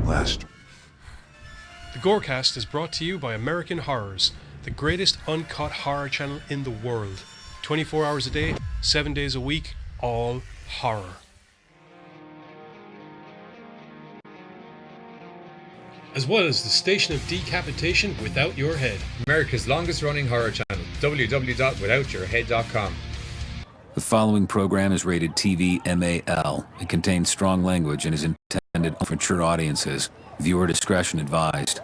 last. The GORECAST is brought to you by American Horrors, the greatest uncut horror channel in the world. 24 hours a day, 7 days a week, all horror. As well as the Station of Decapitation Without Your Head. America's longest running horror channel, www.withoutyourhead.com. The following program is rated TV MAL. It contains strong language and is intended for mature audiences. Viewer discretion advised.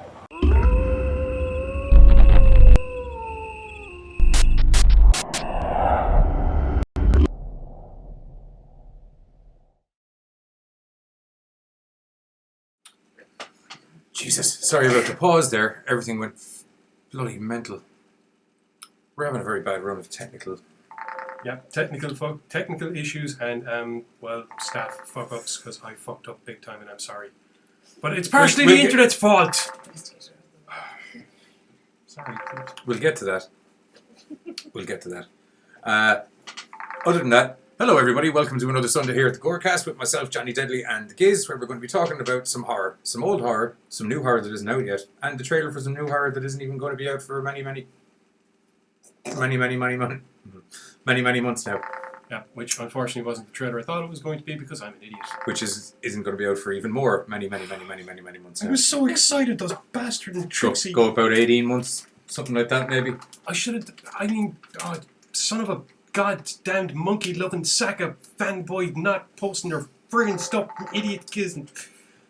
Jesus, sorry about the pause there. Everything went bloody mental. We're having a very bad run of technical. Yeah, technical issues and staff fuck ups because I fucked up big time and I'm sorry. But it's partially the internet's fault. Sorry. We'll get to that. Other than that, hello everybody. Welcome to another Sunday here at the GORECAST with myself, Johnny Deadly, and Giz, where we're going to be talking about some horror, some old horror, some new horror that isn't out yet, and the trailer for some new horror that isn't even going to be out for many months now. Yeah, which unfortunately wasn't the trailer I thought it was going to be because I'm an idiot. Which isn't going to be out for even more many months now. I was so excited, those bastard and Trixie. Go about 18 months, something like that maybe. Son of a goddamned monkey-loving sack of fanboy not posting their friggin' stuff, idiot kids.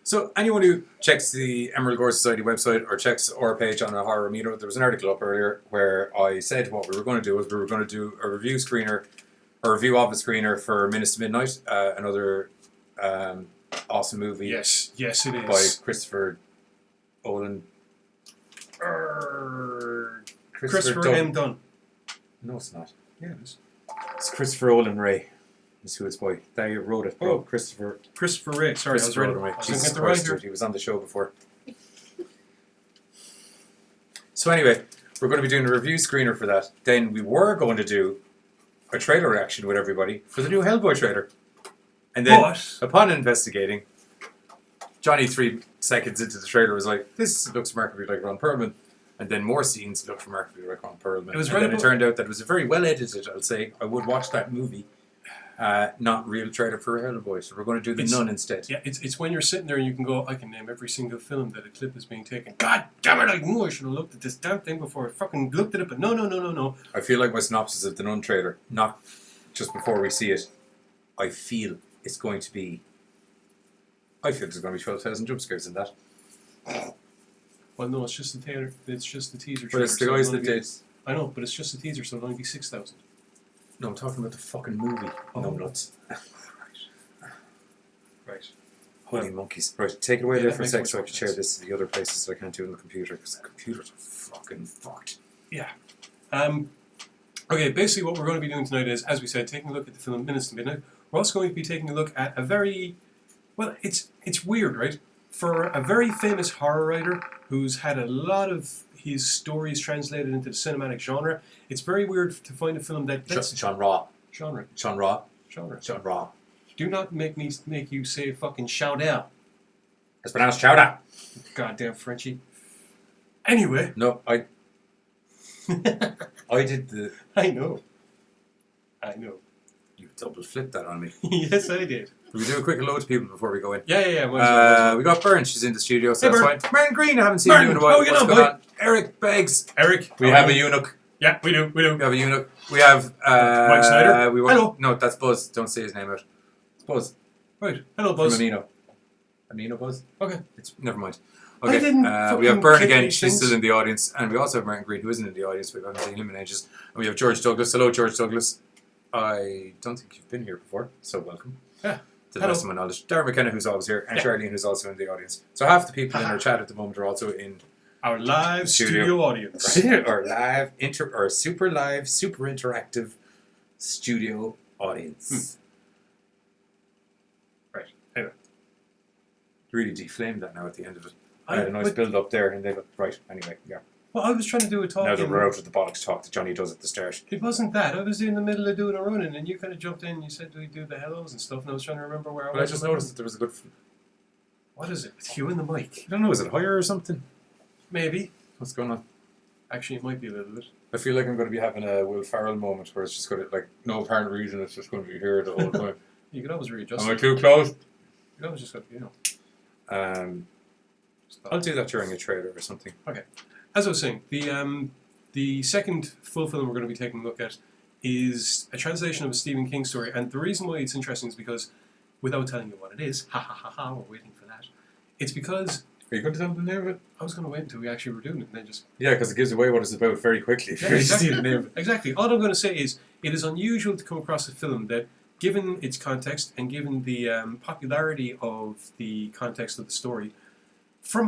So anyone who checks the Emerald Gore Society website or checks our page on a horror meter, there was an article up earlier where I said what we were going to do was we were going to do a review of a screener for Minutes to Midnight, another awesome movie. Yes, it is. By Christopher Olin. Christopher M. Dunn. No, it's not. Yeah, it is. It's Christopher Olin Ray. That's who it's by. They wrote it. Oh, Christopher Ray. Sorry, Christopher I was Olin Ray. right. Jesus Christ, he was on the show before. So anyway, we're going to be doing a review screener for that. Then we were going to do a trailer reaction with everybody for the new Hellboy trailer. And then, upon investigating, Johnny 3 seconds into the trailer was like, this looks remarkably like Ron Perlman. And then more scenes looked remarkably like Ron Perlman. It turned out that it was a very well edited, I'll say. I would watch that movie. Not real trailer for Hellboy. So we're going to do The Nun instead. Yeah, it's when you're sitting there and you can go, I can name every single film that a clip is being taken. God damn it, I knew I should have looked at this damn thing before I fucking looked at it, but no. I feel like my synopsis of The Nun trailer, not just before we see it, I feel there's going to be 12,000 jump scares in that. Well, no, it's just the teaser. It's just the teaser. But it's the guys that did. I know, but it's just the teaser, so it'll only be 6,000. No, I'm talking about the fucking movie. Oh. No nuts. Right. Holy monkeys. Right, take it away there for a sec so I can share this to the other places that I can't do on the computer, because the computers are fucking fucked. Yeah. Okay, basically what we're going to be doing tonight is, as we said, taking a look at the film Minutes to Midnight. We're also going to be taking a look at a very... Well, it's weird, right? For a very famous horror writer who's had a lot of his stories translated into the cinematic genre, it's very weird to find a film that... Genre. Do not make you say fucking shout out. It's pronounced shout out. Goddamn Frenchie. Anyway. No, I did the... I know. You double flipped that on me. Yes, I did. Can we do a quick hello to people before we go in? Yeah. We got Bern. She's in the studio, so hey, that's fine. Martin Green, I haven't seen you in a while. What's going on? Eric Beggs. We have a eunuch. Yeah, we do. We have a eunuch. We have... Mike Snyder. Hello. No, that's Buzz. Don't say his name out. It's Buzz. Right. Hello, Buzz. From Amino Buzz? Okay. Never mind. Okay. We have Bern again. She's still in the audience. And we also have Martin Green, who isn't in the audience. We haven't seen him in ages. And we have George Douglas. Hello, George Douglas. I don't think you've been here before, so welcome. Yeah. To the best of my knowledge. Darren McKenna, who's always here, and Charlene, who's also in the audience. So half the people in our chat at the moment are also in our live studio audience. Our super live, super interactive studio audience. Right. Anyway. Really deflamed that now at the end of it. I had a nice build up there, and they looked right. Anyway, yeah. Well, I was trying to do a talk. Now that we're out of the bollocks talk that Johnny does at the start. It wasn't that. I was in the middle of doing a running, and you kind of jumped in and you said, do we do the hellos and stuff, and I was trying to remember where I was. Well, I just noticed that there was a good... What is it with you and the mic? I don't know, is it higher or something? Maybe. What's going on? Actually, it might be a little bit. I feel like I'm going to be having a Will Ferrell moment where it's just going to, like, no apparent reason, it's just going to be here the whole time. You could always readjust. Am I too close? You could always just, I'll do that during a trailer or something. Okay. As I was saying, the second full film we're going to be taking a look at is a translation of a Stephen King story, and the reason why it's interesting is because, without telling you what it is, we're waiting for that. It's because... Are you going to tell them the name of it? I was going to wait until we actually were doing it and then just... Yeah, because it gives away what it's about very quickly. If Yeah, you exactly. see the name of it. Exactly. All I'm going to say is, it is unusual to come across a film that, given its context and given the popularity of the context of the story, from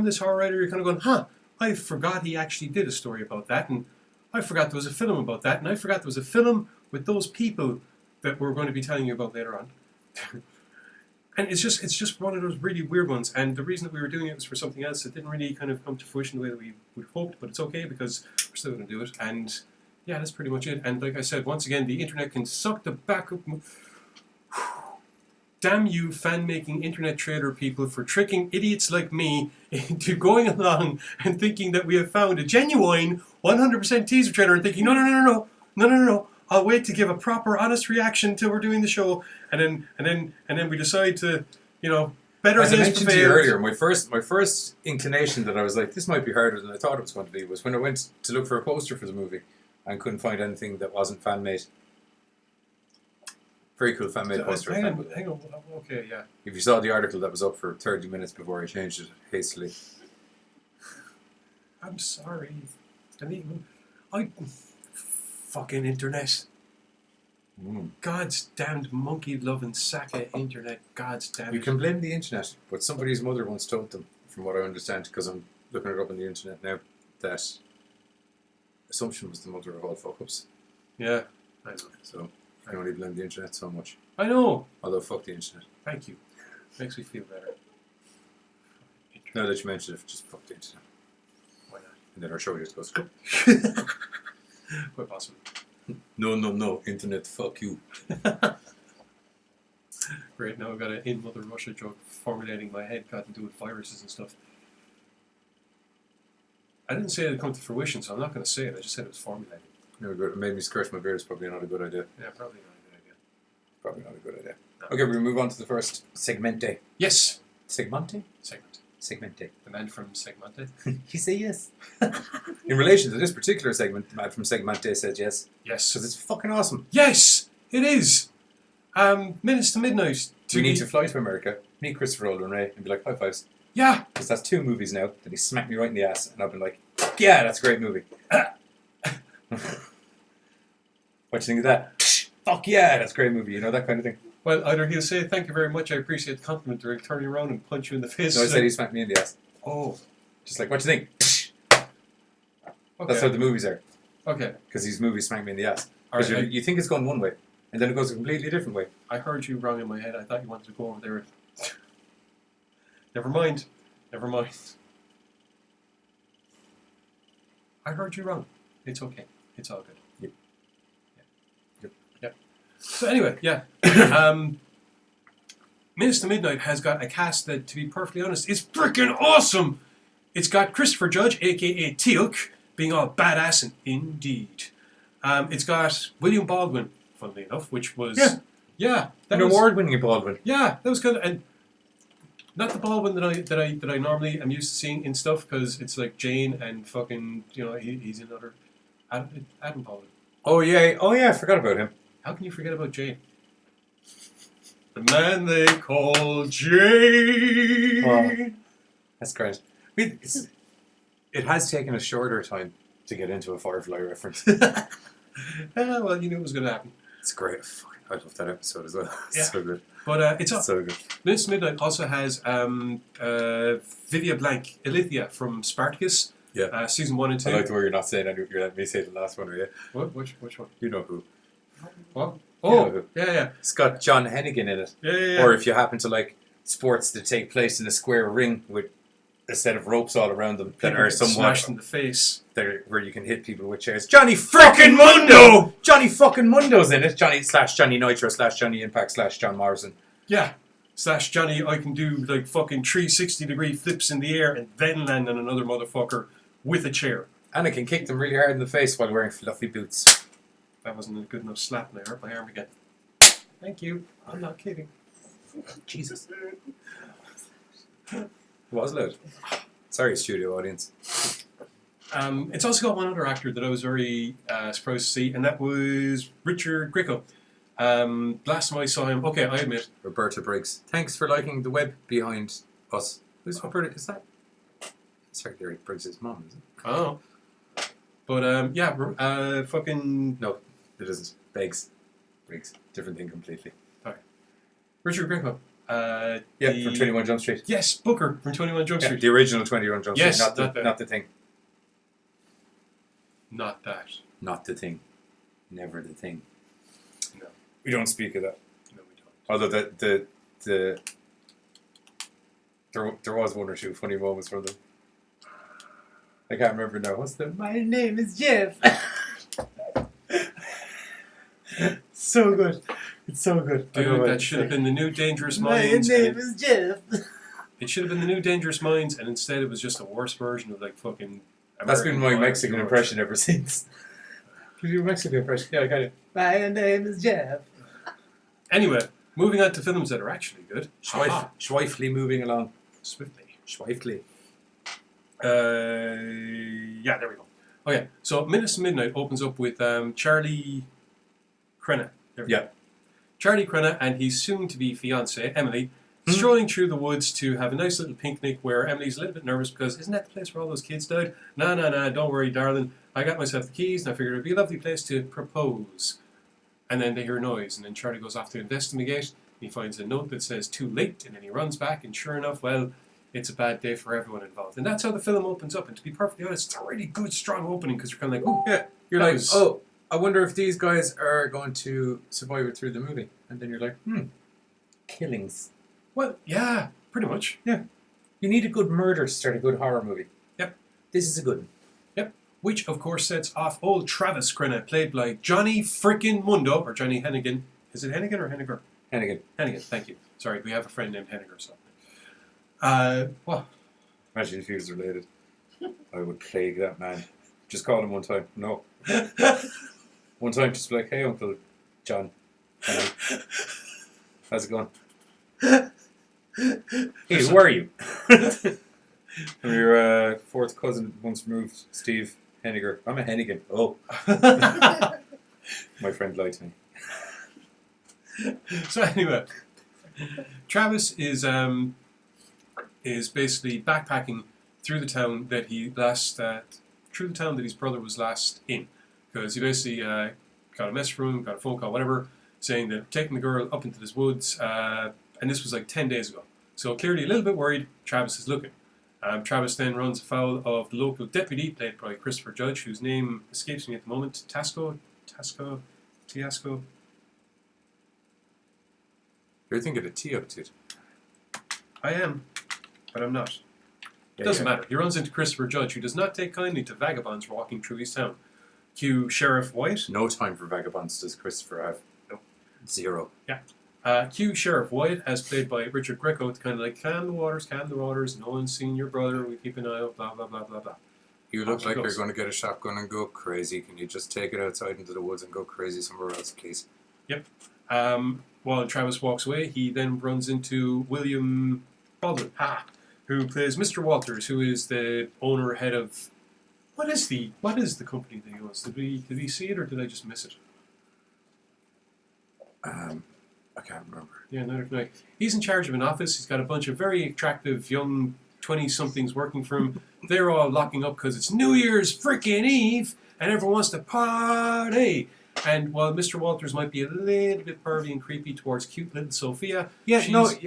this horror writer, you're kind of going, huh, I forgot he actually did a story about that, and I forgot there was a film about that, and I forgot there was a film with those people that we're going to be telling you about later on. And it's just one of those really weird ones, and the reason that we were doing it was for something else that didn't really kind of come to fruition the way that we would have hoped, but it's okay because we're still going to do it, and yeah, that's pretty much it. And like I said, once again, the internet can suck the back up... Damn you fan-making internet trailer people for tricking idiots like me into going along and thinking that we have found a genuine 100% teaser trailer and thinking, no, I'll wait to give a proper, honest reaction till we're doing the show, and then we decide to, better As I days mentioned to you prevail. earlier, my first inclination that I was like, this might be harder than I thought it was going to be, was when I went to look for a poster for the movie and couldn't find anything that wasn't fan-made. Very cool fan-made poster. Hang on, okay, yeah. If you saw the article that was up for 30 minutes before I changed it hastily. I'm sorry. Fucking internet. God's damned monkey-loving sack of internet. God's damn You it. can blame the internet, but somebody's mother once told them, from what I understand, because I'm looking it up on the internet now, that assumption was the mother of all fuck-ups. Yeah, I know. So I can only blame the internet so much. I know. Although, fuck the internet. Thank you. Makes me feel better. Now that you mention it, just fuck the internet. Why not? And then our show just goes, Quite possible. no, internet, fuck you. Great, now I've got an in Mother Russia joke formulating in my head, got to do with viruses and stuff. I didn't say it would come to fruition, so I'm not going to say it. I just said it was formulating. No, it made me scratch my beard. It's probably not a good idea. Yeah, probably not a good idea. Probably not a good idea. No. Okay, we'll move on to the first segmente. Yes! Segmente? Segment. Segmente. The man from Segmente. He said yes. In relation to this particular segment, the man from Segmente said yes. Yes. Because it's fucking awesome. Yes! It is! Minutes to Midnight. We need to fly to America, meet Christopher Olin Ray, and be like, high fives. Yeah! Because that's 2 movies now that he smacked me right in the ass, and I've been like, yeah, that's a great movie. What do you think of that? Fuck yeah, that's a great movie, that kind of thing. Well, either he'll say, thank you very much, I appreciate the compliment, or he'll turn you around and punch you in the face. No, I said he smacked me in the ass. Oh. Just like, what do you think? Okay. That's how the movies are. Okay. Because these movies smack me in the ass. All Because right, you think it's going one way, and then it goes a completely different way. I heard you wrong in my head. I thought you wanted to go over there. Never mind. I heard you wrong. It's okay. It's all good. Yep. So anyway, yeah. Minutes to Midnight has got a cast that, to be perfectly honest, is freaking awesome. It's got Christopher Judge, a.k.a. Teal'c, being all badass and indeed. It's got William Baldwin, funnily enough, which was... Yeah. An award-winning Baldwin. Yeah, that was kind of... And not the Baldwin that I normally am used to seeing in stuff, because it's like Jane and fucking, he's another... Adam Baldwin. Oh yeah, I forgot about him. How can you forget about Jane? The man they call Jane. Oh, that's great. It has taken a shorter time to get into a Firefly reference. Well, you knew it was going to happen. It's great. I love that episode as well. It's Yeah. so good. But it's So good. Minutes to Midnight also has Viva Blank, Ilithia from Spartacus. Yeah. Season 1 and 2. I like the way you're not saying anything. You're letting me say the last one, are you? What? Which one? You know who. What? You know Oh, who. yeah. It's got John Hennigan in it. Yeah. Or if you happen to like sports that take place in a square ring with a set of ropes all around them that People are get somewhat smashed in the face. where you can hit people with chairs. Johnny fucking Mundo! Johnny fucking Mundo's in it. Johnny Nitro / Johnny Impact / John Morrison. Yeah. / Johnny, I can do like fucking 360-degree flips in the air and then land on another motherfucker with a chair. And I can kick them really hard in the face while wearing fluffy boots. That wasn't a good enough slap and I hurt my arm again. Thank you. I'm not kidding. Jesus. It was loud. Sorry, studio audience. It's also got one other actor that I was very surprised to see, and that was Richard Grieco. Last time I saw him, okay, I admit. Roberta Briggs. Thanks for liking the web behind us. Who's Roberta? Is that? Sorry, Larry Briggs' mom, is it? Oh. But, fucking... No, it isn't. Briggs. Different thing completely. Sorry. Richard Grieco. From 21 Jump Street. Yes, Booker from 21 Jump Street. The original 21 Jump Street, yes, not the thing. Not that. Not the thing. Never the thing. No. We don't speak of that. No, we don't. Although there was one or two funny moments from them. I can't remember now. What's the... My name is Jeff. So good. It's so good. Dude, that should have been the new Dangerous Minds. My name is Jeff. It should have been the new Dangerous Minds, and instead it was just a worse version of like fucking... That's been my Mexican impression ever since. Can you do a Mexican impression? Yeah, I got it. My name is Jeff. Anyway, moving on to films that are actually good. Schweifly moving along. Swiftly. Schweifly. Yeah, there we go. Okay, so Minutes to Midnight opens up with Charlie Crenna. Yeah. Charlie Crenna and his soon-to-be fiancée, Emily, strolling through the woods to have a nice little picnic where Emily's a little bit nervous because isn't that the place where all those kids died? No, don't worry, darling. I got myself the keys and I figured it would be a lovely place to propose. And then they hear a noise and then Charlie goes off to investigate. He finds a note that says too late and then he runs back and sure enough, well, it's a bad day for everyone involved. And that's how the film opens up. And to be perfectly honest, it's a really good, strong opening because you're kind of like, oh, yeah. You're like, oh, I wonder if these guys are going to survive it through the movie. And then you're like, killings. Well, yeah, pretty much. Yeah. You need a good murder to start a good horror movie. Yep. This is a good one. Yep. Which, of course, sets off old Travis Crenna, played by Johnny frickin' Mundo, or Johnny Hennigan. Is it Hennigan or Henniger? Hennigan, thank you. Sorry, we have a friend named Henniger, so. Well. Imagine if he was related. I would plague that man. Just call him one time. No. One time, just be like, hey, Uncle John. How's it going? Hey, who are you? I'm your fourth cousin, once removed, Steve Henniger. I'm a Hennigan. Oh. My friend likes me. So anyway, Travis is basically backpacking through the town that his brother was last in, because he basically got a message from him, got a phone call, whatever, saying that taking the girl up into this woods, and this was like 10 days ago. So clearly a little bit worried, Travis is looking. Travis then runs afoul of the local deputy, played by Christopher Judge, whose name escapes me at the moment. Tiasco. You're thinking of T up to it. I am, but I'm not. It doesn't matter. He runs into Christopher Judge, who does not take kindly to vagabonds walking through his town. Cue Sheriff White. No time for vagabonds does Christopher have. No. Zero. Yeah. Cue Sheriff White, as played by Richard Grieco, to kind of like, calm the waters, no one's seen your brother, we keep an eye out, blah, blah, blah, blah, blah. You look like you're going to get a shotgun and go crazy. Can you just take it outside into the woods and go crazy somewhere else, please? Yep. While Travis walks away, he then runs into William Baldwin, who plays Mr. Walters, who is the owner, head of... What is the company that he owns? Did we see it, or did I just miss it? I can't remember. Yeah, neither can I. He's in charge of an office. He's got a bunch of very attractive young 20-somethings working for him. They're all locking up because it's New Year's freaking Eve, and everyone wants to party. And while Mr. Walters might be a little bit pervy and creepy towards cute little Sophia... Yeah,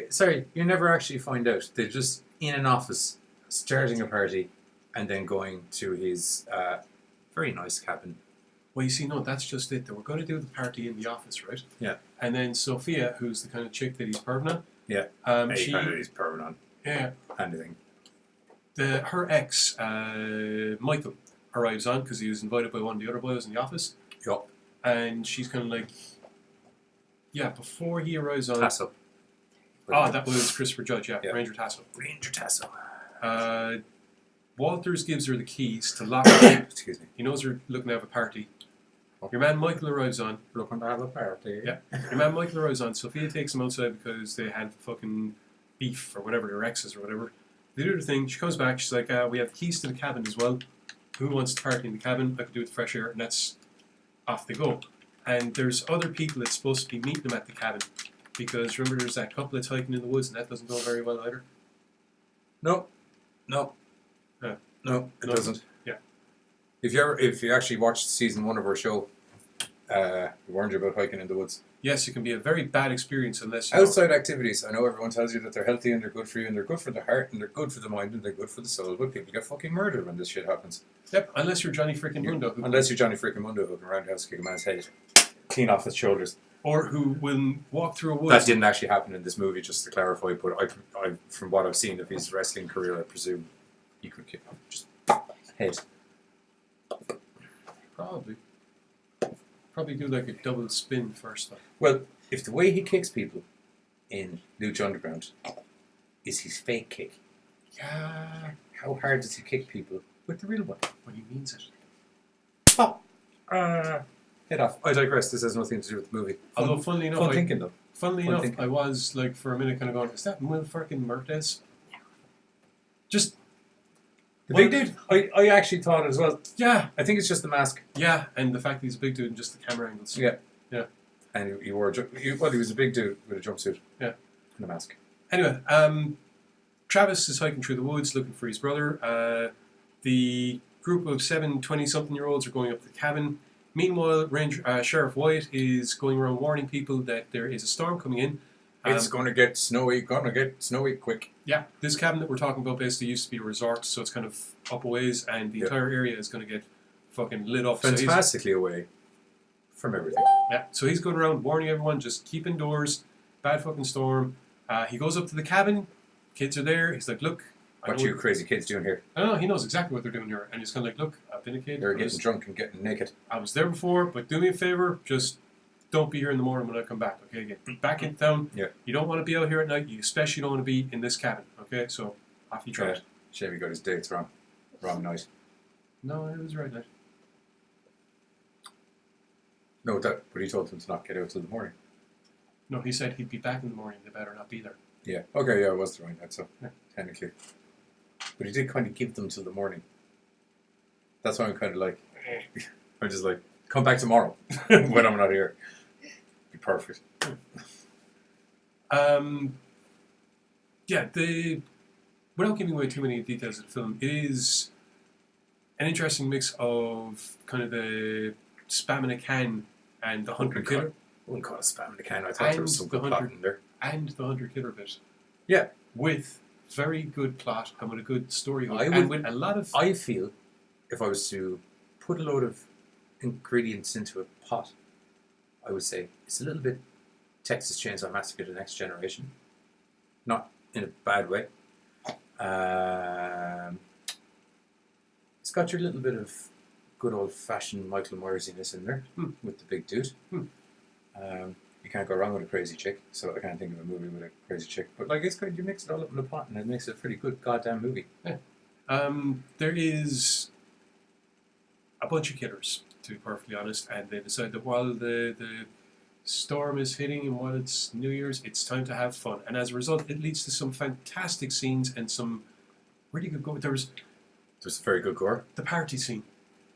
sorry, you never actually find out. They're just in an office, starting a party, and then going to his very nice cabin. Well, you see, no, that's just it. They were going to do the party in the office, right? Yeah. And then Sophia, who's the kind of chick that he's perving on... Yeah, he's perving on. Yeah. Anything. Her ex, Michael, arrives on because he was invited by one of the other boys in the office. Yup. And she's kind of like, yeah, before he arrives on... Pass up. That was Christopher Judge, yeah. Ranger Tasso. Ranger Tasso. Walters gives her the keys to lock her. Excuse me. He knows her looking to have a party. Your man Michael arrives on. Looking to have a party. Yeah. Your man Michael arrives on. Sophia takes him outside because they had fucking beef or whatever, their exes or whatever. They do their thing. She comes back. She's like, we have the keys to the cabin as well. Who wants to party in the cabin? I could do it with fresh air. And that's off they go. And there's other people that's supposed to be meeting them at the cabin. Because remember, there's that couple that's hiking in the woods and that doesn't go very well either. No, it doesn't. Yeah. If you actually watched season 1 of our show, we warned you about hiking in the woods. Yes, it can be a very bad experience unless you outside activities. I know everyone tells you that they're healthy and they're good for you and they're good for the heart and they're good for the mind and they're good for the soul, but people get fucking murdered when this shit happens. Yep, unless you're Johnny freaking Mundo. Unless you're Johnny freaking Mundo who can roundhouse kick a man's head clean off his shoulders. Or who will walk through a woods. That didn't actually happen in this movie, just to clarify, but I from what I've seen of his wrestling career, I presume he could kick off just head. Probably do like a double spin first though. Well, if the way he kicks people in Lucha Underground is his fake kick, yeah, how hard does he kick people with the real one? When he means it. Pop! Head off. I digress. This has nothing to do with the movie. Although, funnily enough, I was like for a minute kind of going, is that Will fucking Mertes? Just the big dude. I actually thought it as well. Yeah, I think it's just the mask. Yeah, and the fact that he's a big dude and just the camera angles. Yeah. And he wore he was a big dude with a jumpsuit. Yeah, and a mask. Anyway, Travis is hiking through the woods looking for his brother. The group of 7 20-something-year-olds are going up to the cabin. Meanwhile, Sheriff White is going around warning people that there is a storm coming in. It's going to get snowy quick. Yeah, this cabin that we're talking about basically used to be a resort, so it's kind of up a ways, and the entire area is going to get fucking lit up. Fantastically away from everything. Yeah, so he's going around warning everyone, just keep indoors, bad fucking storm. He goes up to the cabin, kids are there, he's like, look. What you crazy kids doing here? I don't know, he knows exactly what they're doing here, and he's kind of like, look, I've been a kid. They're getting drunk and getting naked. I was there before, but do me a favor, just don't be here in the morning when I come back, okay? Get back in town. Yeah. You don't want to be out here at night, you especially don't want to be in this cabin, okay? So, off you try. Shame he got his dates wrong. Wrong night. No, it was the right night. No, but he told them to not get out till the morning. No, he said he'd be back in the morning, they better not be there. Yeah, okay, yeah, it was the right night, so technically. But he did kind of give them till the morning. That's why I'm kind of like, I'm just like, come back tomorrow when I'm not here. Be perfect. Yeah, without giving away too many details of the film, it is an interesting mix of kind of the spam in a can and the hunter killer. I wouldn't call it spam in a can. I thought there was some good plot in there. And the hunter killer bit. Yeah. With very good plot and with a good story. With a lot of. I feel if I was to put a load of ingredients into a pot, I would say it's a little bit Texas Chainsaw Massacre: The Next Generation. Not in a bad way. It's got your little bit of good old-fashioned Michael Myers-iness in there with the big dude. You can't go wrong with a crazy chick, so I can't think of a movie with a crazy chick. But like, it's good. You mix it all up in a pot, and it makes it a pretty good goddamn movie. Yeah. There is a bunch of killers, to be perfectly honest, and they decide that while the storm is hitting and while it's New Year's, it's time to have fun. And as a result, it leads to some fantastic scenes and some really good gore. There's very good gore. The party scene.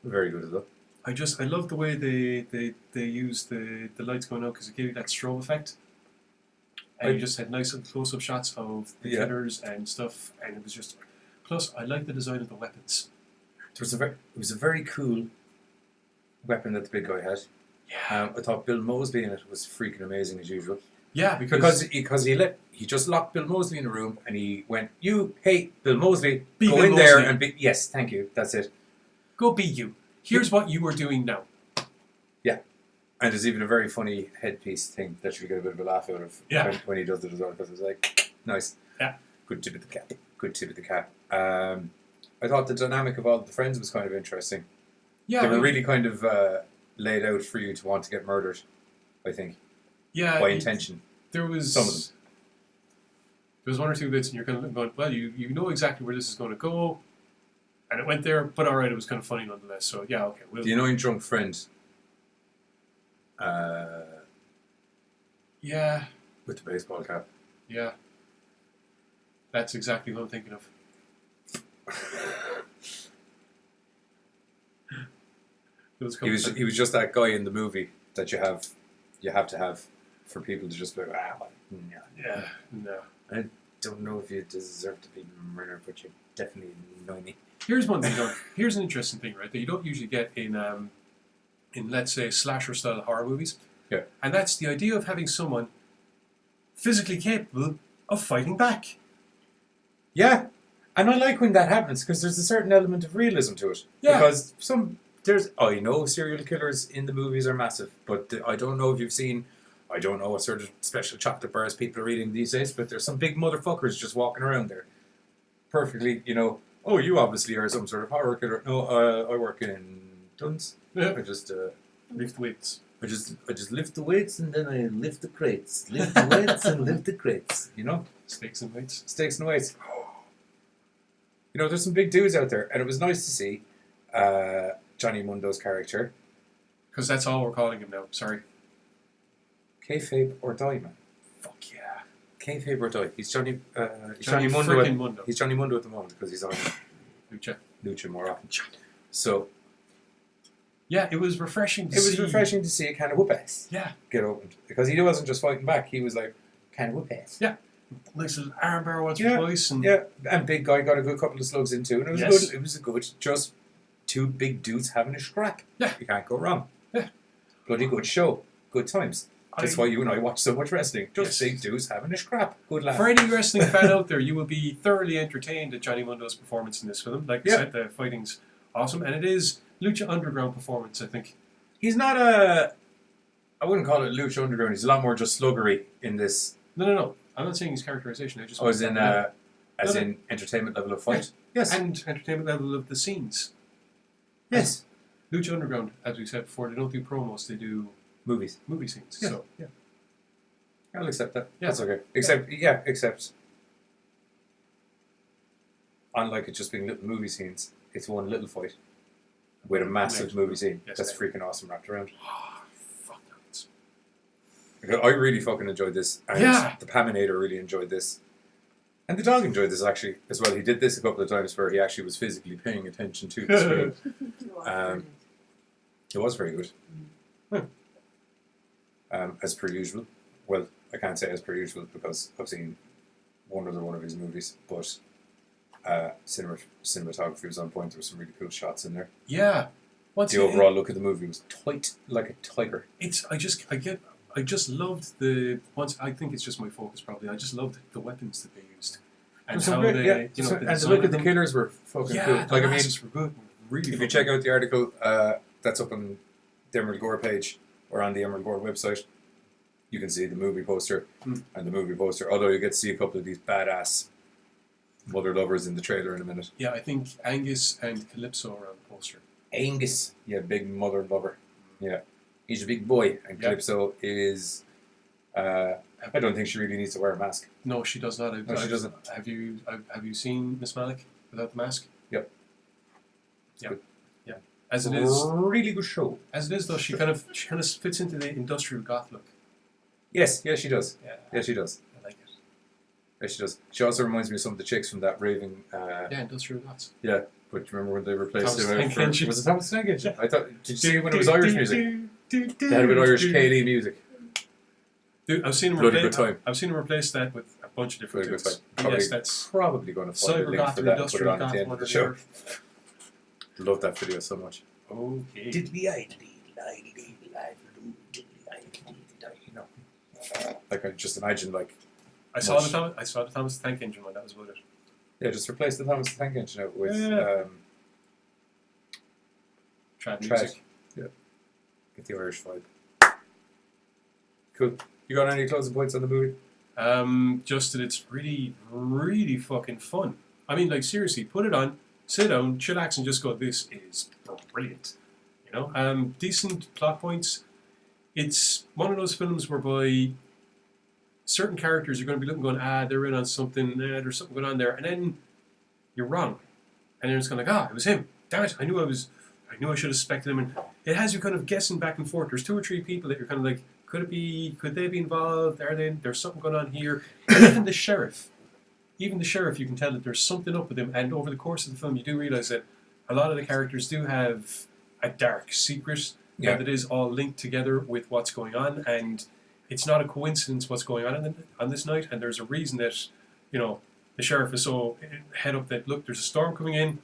Very good as well. I love the way they use the lights going out because it gave you that strobe effect. And you just had nice close-up shots of the killers and stuff, and it was just... Plus, I like the design of the weapons. It was a very cool weapon that the big guy had. Yeah. I thought Bill Moseley in it was freaking amazing as usual. Yeah, because he just locked Bill Moseley in a room and he went, "You hate Bill Moseley, go Bill in Moseley. there and be." Yes, thank you. That's it. Go be you. Here's what you are doing now. Yeah. And there's even a very funny headpiece thing that you get a bit of a laugh out of when he does it as well, because it's like, nice. Yeah. Good tip of the cap. Good tip of the cap. I thought the dynamic of all the friends was kind of interesting. Yeah. They were really kind of laid out for you to want to get murdered, I think. Yeah. By intention. There was... Some of them. was one or two bits, and you're kind of going, well, you know exactly where this is going to go, and it went there. But all right, it was kind of funny nonetheless. So yeah, okay. The annoying drunk friend. Yeah. With the baseball cap. Yeah. That's exactly what I'm thinking of. He was just that guy in the movie that you have to have for people to just be like, well, no. Yeah, no. I don't know if you deserve to be murdered, but you definitely annoy me. Here's one thing. Here's an interesting thing, right? That you don't usually get in let's say slasher style horror movies. Yeah. And that's the idea of having someone physically capable of fighting back. Yeah, and I like when that happens because there's a certain element of realism to it. Yeah. Because I know serial killers in the movies are massive, but I don't know if you've seen, I don't know what sort of special chocolate bars people are eating these days, but there's some big motherfuckers just walking around there. Perfectly, oh, you obviously are some sort of horror killer. No, I work in tons. Yeah. I just Lift weights. I just lift the weights and then I lift the crates. Lift the weights and lift the crates. Stakes and weights. Stakes and weights. There's some big dudes out there, and it was nice to see Johnny Mundo's character. Because that's all we're calling him now. Sorry. Kayfabe or die, man. Fuck yeah. Kayfabe or die. He's Johnny Johnny Mundo. frickin' Mundo. He's Johnny Mundo at the moment because he's on Lucha. more often. So yeah, it was refreshing to see. It was refreshing to see a can of whoop ass get opened because he wasn't just fighting back. He was like can of whoop ass. Yeah. Nice little armbar once or twice. And big guy got a good couple of slugs in too, and it was good. It was a good, just two big dudes having a scrap. Yeah. You can't go wrong. Yeah. Bloody good show. Good times. That's why you and I watch so much wrestling. Just big dudes having a scrap. Good laugh. For any wrestling fan out there, you will be thoroughly entertained at Johnny Mundo's performance in this film. Like I said, the fighting's awesome, and it is Lucha Underground performance, I think. He's not I wouldn't call it Lucha Underground. He's a lot more just sluggery in this. No. I'm not saying his characterization. I just in entertainment level of fight. Yes. And entertainment level of the scenes. Yes. Lucha Underground, as we said before, they don't do promos, they do movie scenes. Yeah. So I'll accept that. Yeah. That's okay. Except unlike it just being little movie scenes, it's one little fight with a massive movie scene. Yes, that's freaking awesome wrapped around. Fuck nuts. I really fucking enjoyed this. And the Paminator really enjoyed this. And the dog enjoyed this actually as well. He did this a couple of times where he actually was physically paying attention to the screen. It was very good. As per usual. Well, I can't say as per usual because I've seen one of his movies, but cinematography was on point. There were some really cool shots in there. Yeah. The overall look of the movie was tight like a tiger. I just loved the I think it's just my focus probably. I just loved the weapons that they used. And how great, they, and the look of the killers were fucking cool. Like I mean, were good. Really. If you check out the article that's up on the Emerald Gore page or on the Emerald Gore website, you can see the movie poster and the movie poster. Although you get to see a couple of these badass mother lovers in the trailer in a minute. Yeah, I think Angus and Calypso are on the poster. Angus, big mother lover. Yeah, he's a big boy, and Calypso is. I don't think she really needs to wear a mask. No, she does not. No, she doesn't. Have you seen Miss Malik without the mask? Yep. Yeah. Yeah. As it is, really good show. As it is, though, she kind of fits into the industrial goth look. Yes, she does. Yeah, she does. I like it. Yeah, she does. She also reminds me of some of the chicks from that raving. Industrial goths. Yeah, but remember when they replaced him? Was it Thomas Tank Engine? I thought. Did you see when it was Irish music? They had a bit Irish Kaylee music. Dude, I've seen him replace that with a bunch of different tunes. Yes, that's probably going to find a link for that and put it on at the end of the show. Love that video so much. Okay. Like I just imagine I saw the Thomas the Tank Engine one. That was about it. Yeah, just replace the Thomas the Tank Engine out with trad music. Yeah, get the Irish vibe. Cool. You got any closing points on the movie? Just that it's really, really fucking fun. I mean, like seriously, put it on, sit down, chillax, and just go. This is brilliant. Decent plot points. It's one of those films whereby certain characters you're going to be looking, going, they're in on something. There's something going on there, and then you're wrong, and then it's kind of like, it was him. Damn it! I knew I should have suspected him, and it has you kind of guessing back and forth. There's 2 or 3 people that you're kind of like, could it be? Could they be involved? Are they? There's something going on here. And even the sheriff, you can tell that there's something up with him. And over the course of the film, you do realize that a lot of the characters do have a dark secret that is all linked together with what's going on, and it's not a coincidence what's going on this night. And there's a reason that, the sheriff is so head up that, look, there's a storm coming in.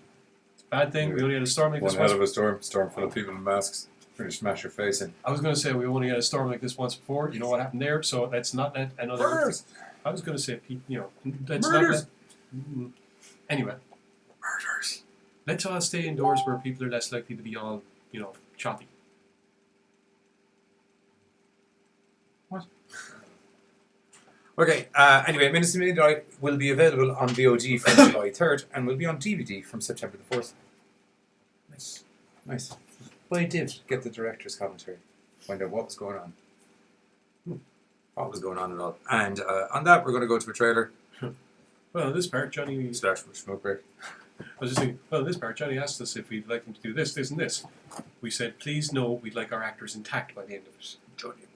It's a bad thing. We only had a storm like this once. One hell of a storm full of people in masks. Pretty smash your face in. I was going to say we only had a storm like this once before. You know what happened there, so let's not let another. Murders. I was going to say, let's murders. Not let, anyway, murders. Let's all stay indoors where people are less likely to be all, choppy. What? Okay. Anyway, Minutes to Midnight will be available on VOD from July 3rd and will be on DVD from September the 4th. Nice. Well, I did get the director's commentary. Find out what was going on. What was going on at all. And on that, we're going to go to a trailer. Well, in this part, Johnny... Start from a smoke break. I was just thinking, in this part, Johnny asked us if we'd like him to do this, this, and this. We said, please no, we'd like our actors intact by the end of it. Johnny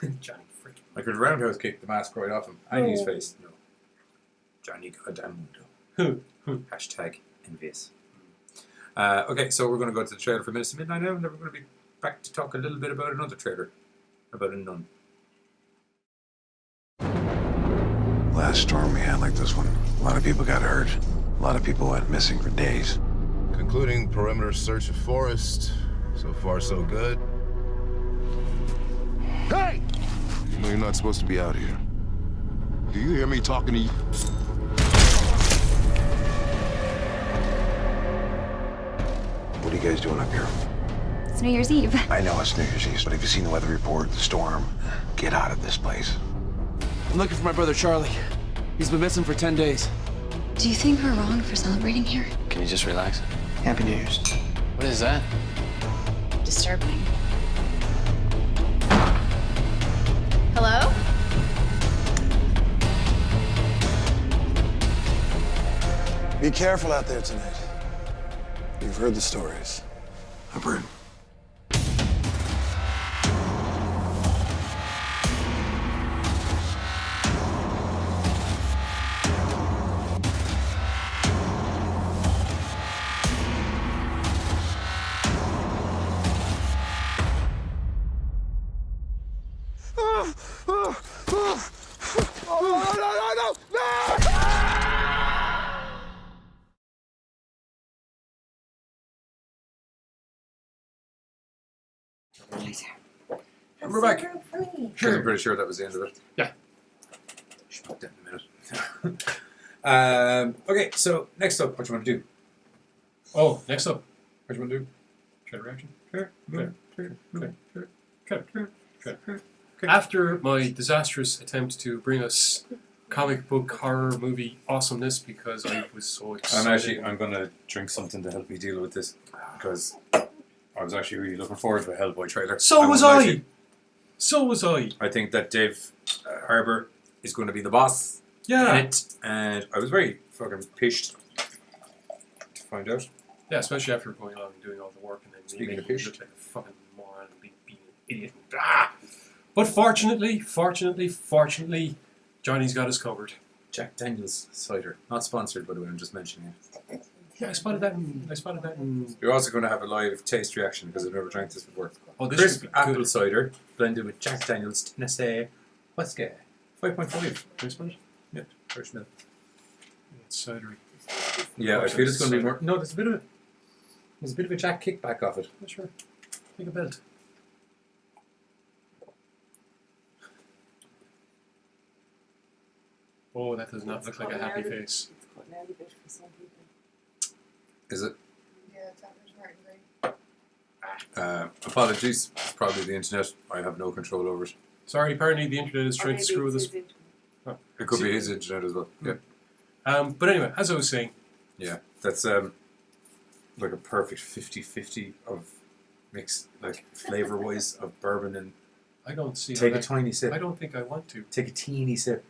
Mundo. Johnny freaking... I could roundhouse kick the mask right off him. And his face. No. Johnny goddamn Mundo. Hashtag envious. Okay, so we're going to go to the trailer for Minutes to Midnight now, and then we're going to be back to talk a little bit about another trailer, about a nun. Last storm we had like this one, a lot of people got hurt. A lot of people went missing for days. Concluding perimeter search of forest. So far, so good. Hey! You know you're not supposed to be out here. Do you hear me talking to you? What are you guys doing up here? It's New Year's Eve. I know it's New Year's Eve, but have you seen the weather report, the storm? Get out of this place. I'm looking for my brother Charlie. He's been missing for 10 days. Do you think we're wrong for celebrating here? Can you just relax? Happy New Year's. What is that? Disturbing. Hello? Be careful out there tonight. You've heard the stories. I've heard. And we're back. Sure. I'm pretty sure that was the end of it. Yeah. Should put that in a minute. Okay, so next up, what do you want to do? Oh, next up. What do you want to do? Trailer reaction? Sure. After my disastrous attempt to bring us comic book horror movie awesomeness, because I was so excited. I'm going to drink something to help me deal with this, because I was actually really looking forward to a Hellboy trailer. So was I! So was I. I think that Dave Harbour is going to be the boss Yeah. in it, and I was very fucking pissed to find out. Yeah, especially after going along and doing all the work and then Speaking making of me fish. look like a fucking moron and being an idiot. But fortunately, Johnny's got us covered. Jack Daniels cider, not sponsored by the way. I'm just mentioning it. Yeah, I spotted that in... You're also going to have a live taste reaction because I've never drank this before. Oh, this Crisp should be apple good. cider blended with Jack Daniels Tennessee whiskey, 5.5. Can I smell it? Yeah, fresh milk. It's cidery. Yeah, I feel it's going to be more. No, there's a bit of a Jack kickback off it. Yeah, sure. Like a belt. Oh, that does not look like a happy face. It's quite an early bit for some people. Is it? Yeah, it's average Martin Green. Apologies. It's probably the internet. I have no control over it. Sorry, apparently the internet is trying to screw with us. It could be his internet as well. Yeah. But anyway, as I was saying, Yeah, that's like a perfect 50-50 of mix, like flavor-wise, of bourbon and I don't see. Take how a tiny sip. I don't think I want to. Take a teeny sip.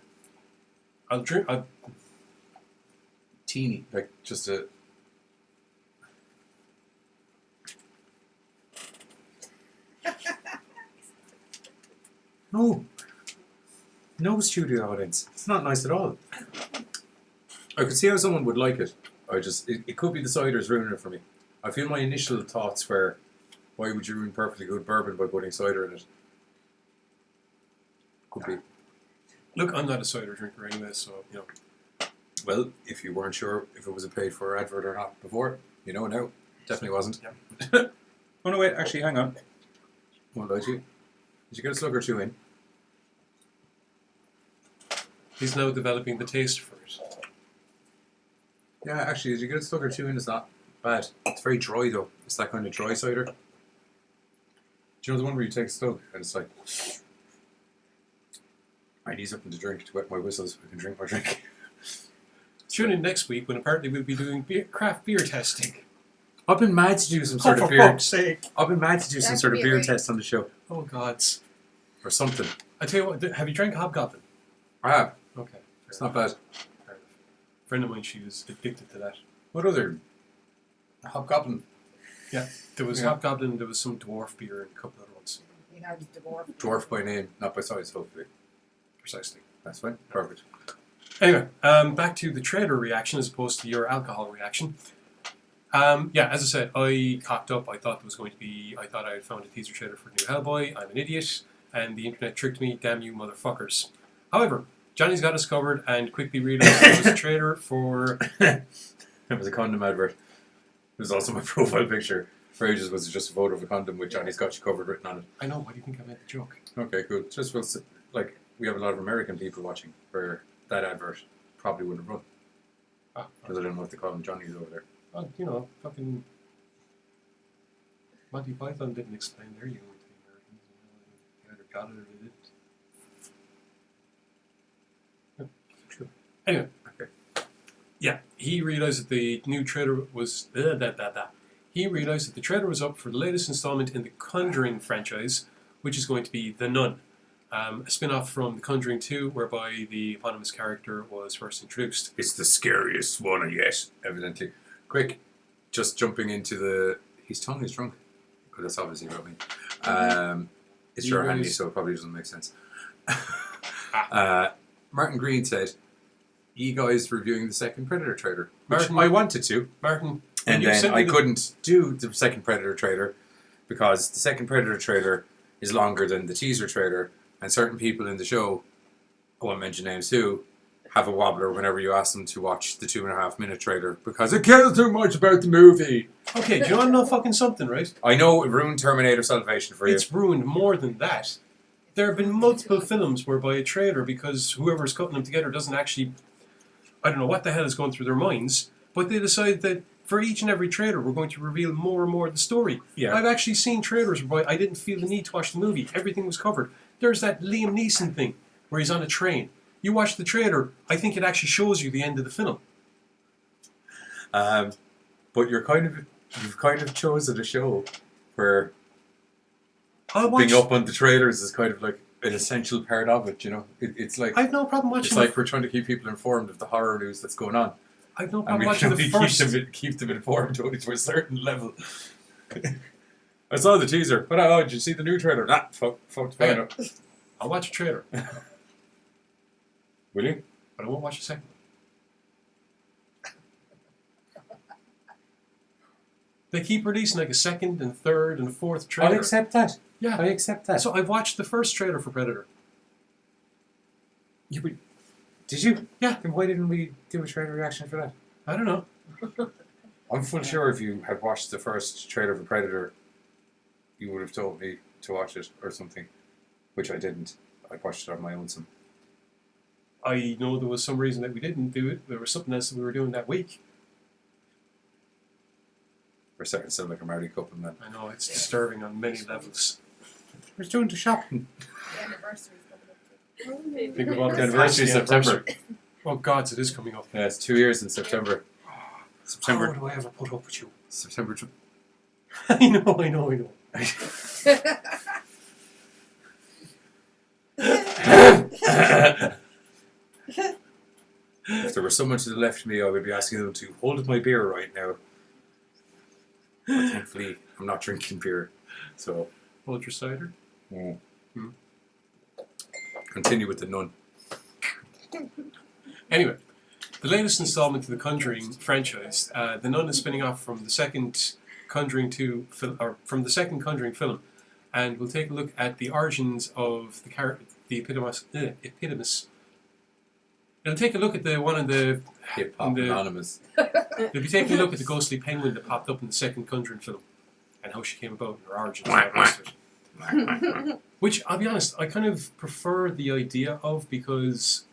I'll drink. Teeny. Like, just a... No. No studio audience. It's not nice at all. I could see how someone would like it. It could be the ciders ruining it for me. I feel my initial thoughts were, why would you ruin perfectly good bourbon by putting cider in it? Could be. Look, I'm not a cider drinker anyway, so, you know. Well, if you weren't sure if it was a paid for advert or not before, you know now. Definitely wasn't. Yeah. Oh no, wait, actually, hang on. Won't lie to you. Did you get a slug or two in? He's now developing the taste for it. Yeah, actually, did you get a slug or two in? It's not bad. It's very dry though. It's that kind of dry cider. Do you know the one where you take a slug and it's like, I need something to drink to wet my whistles so I can drink my drink. Tune in next week when apparently we'll be doing craft beer testing. I've been mad to do some sort of for beer. fuck's sake. I've been mad to do some That sort could of be a beer great- test on the show. Oh, gods. Or something. I tell you what, have you drank Hobgoblin? I have. Okay. It's not bad. Fair enough. A friend of mine, she was addicted to that. What other? Hobgoblin. Yeah, there was Yeah. Hobgoblin, there was some dwarf beer and a couple other ones. You had dwarf. Dwarf by name, not by size, hopefully. Precisely. That's fine. Perfect. Anyway, back to the trader reaction as opposed to your alcohol reaction. Yeah, as I said, I cocked up. I thought I had found a teaser trailer for New Hellboy. I'm an idiot, and the internet tricked me. Damn you, motherfuckers. However, Johnny's got us covered and quickly realized it was a trailer for... It was a condom advert. It was also my profile picture. For ages was just a photo of a condom with Johnny's got you covered written on it. I know, why do you think I made the joke? Okay, cool. Just like we have a lot of American people watching where that advert probably wouldn't have run. Because I don't know what they call them Johnny's over there. Well, you know, fucking... Monty Python didn't explain their humor to the Americans. They either got it or they didn't. True. Anyway. Okay. Yeah, he realized that the new trailer was... He realized that the trailer was up for the latest installment in the Conjuring franchise, which is going to be The Nun. A spin-off from The Conjuring 2, whereby the eponymous character was first introduced. It's the scariest one yet, evidently. Quick, just jumping into the... His tongue is drunk. Because that's obviously what I mean. It's You your guys- handy, so it probably doesn't make sense. Martin Green said, you guys reviewing the second Predator trailer. Which Martin- I wanted to. Martin, And you then sent me I the- couldn't do the second Predator trailer because the second Predator trailer is longer than the teaser trailer, and certain people in the show, I won't mention names too, have a wobbler whenever you ask them to watch the 2.5 minute trailer because it cares too much about the movie. Okay, do you want to know fucking something, right? I know it ruined Terminator Salvation for you. It's ruined more than that. There have been multiple films whereby a trailer, because whoever's cutting them together doesn't actually... I don't know what the hell is going through their minds, but they decide that for each and every trailer, we're going to reveal more and more of the story. Yeah. I've actually seen trailers where I didn't feel the need to watch the movie. Everything was covered. There's that Liam Neeson thing where he's on a train. You watch the trailer, I think it actually shows you the end of the film. But you've kind of chosen a show where I'll watch... being up on the trailers is kind of like an essential part of it, you know? It's like... I've no problem watching... It's like we're trying to keep people informed of the horror news that's going on. I've no And problem we watching can the only first... keep them informed only to a certain level. I saw the teaser. But oh, did you see the new trailer? Nah, fuck Hang the on. I'll watch a trailer, Will you? but I won't watch a second. They keep releasing like a second and third and fourth trailer. I'll accept that. Yeah. I accept that. So I've watched the first trailer for Predator. Did you? Yeah. Then why didn't we do a trailer reaction for that? I don't know. I'm full sure if you had watched the first trailer for Predator, you would have told me to watch it or something, which I didn't. I watched it on my own. I know there was some reason that we didn't do it. There was something else that we were doing that week. We're starting to sound like a married couple, man. I know, it's disturbing on many levels. We're doing the shopping. The anniversary's coming up. Think about The anniversary is September. Oh gods, it is coming up. Yeah, it's 2 years in September. September. How do I ever put up with you? September. I know. If there were someone to the left of me, I would be asking them to hold my beer right now. But thankfully, I'm not drinking beer. So, Hold your cider. Continue with the nun. Anyway, the latest installment to the Conjuring franchise, The Nun is spinning off from the second Conjuring film, and we'll take a look at the origins of the epitomus. It'll take a look at Hip Hop Anonymous. We'll be taking a look at the ghostly penguin that popped up in the second Conjuring film, and how she came about, and her origins. And all the rest of it. Which, I'll be honest, I kind of prefer the idea of, because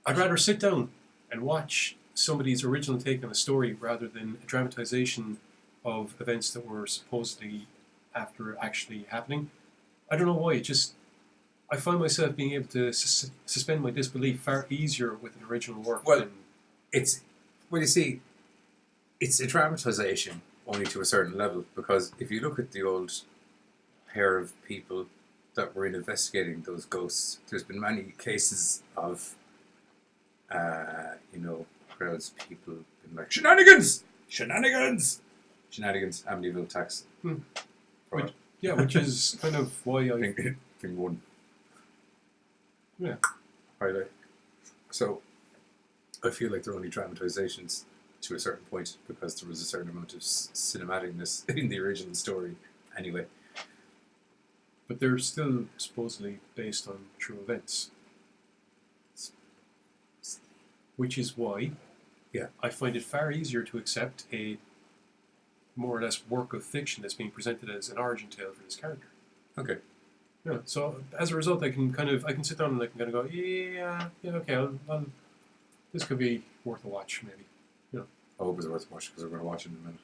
I'd rather sit down and watch somebody's original take on a story rather than a dramatization of events that were supposedly after actually happening. I don't know why, I find myself being able to suspend my disbelief far easier with an original work. Well, it's a dramatization only to a certain level, because if you look at the old pair of people that were investigating those ghosts, there's been many cases of, crowds, people being like, shenanigans, Amityville attacks. Which is kind of why I think one. Yeah. Highlight. So, I feel like they're only dramatizations to a certain point, because there was a certain amount of cinematicness in the original story anyway. But they're still supposedly based on true events. Which is why I find it far easier to accept a more or less work of fiction that's being presented as an origin tale for this character. Okay. Yeah, so as a result, I can sit down and I can kind of go, okay, I'll, this could be worth a watch, maybe. I hope it's worth a watch, because we're going to watch it in a minute.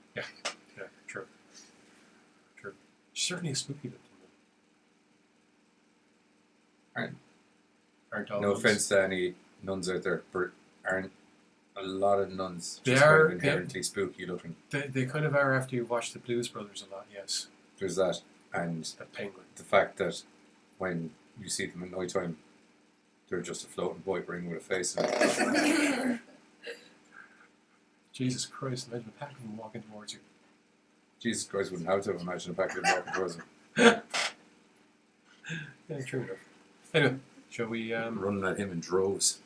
Yeah, true. Certainly a spooky bit. Aren't all No nuns. offense to any nuns out there, but aren't a lot of nuns They just are kind of inherently spooky looking? They kind of are after you've watched the Blues Brothers a lot, yes. There's that, and The penguin. the fact that when you see them at night time, they're just a floating white ring with a face in it. Jesus Christ, imagine a pack of them walking towards you. Jesus Christ, wouldn't have to imagine a pack of them walking towards them. Yeah, true enough. Anyway, shall we Running at him in droves.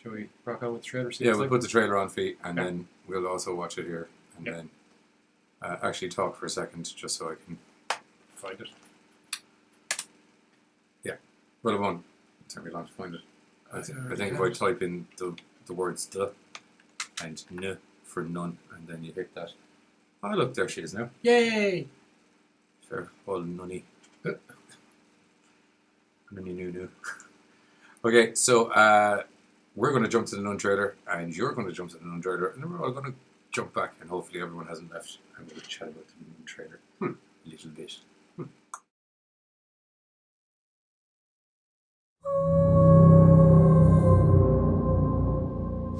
shall we rock on with the trailer? See Yeah, what we'll it's put the trailer on feet, and Yeah. then we'll also watch it here, and then actually talk for a second, just so I can find it. Well, it won't take me long to find it. I think if I type in the words "the" and "n" for none, and then you hit that. Oh, look, there she is now. Yay! Fair old nunny. Nunny noo. Okay, so we're going to jump to the nun trailer, and you're going to jump to the nun trailer, and then we're all going to jump back, and hopefully everyone hasn't left, and we'll chat about the nun trailer a little bit.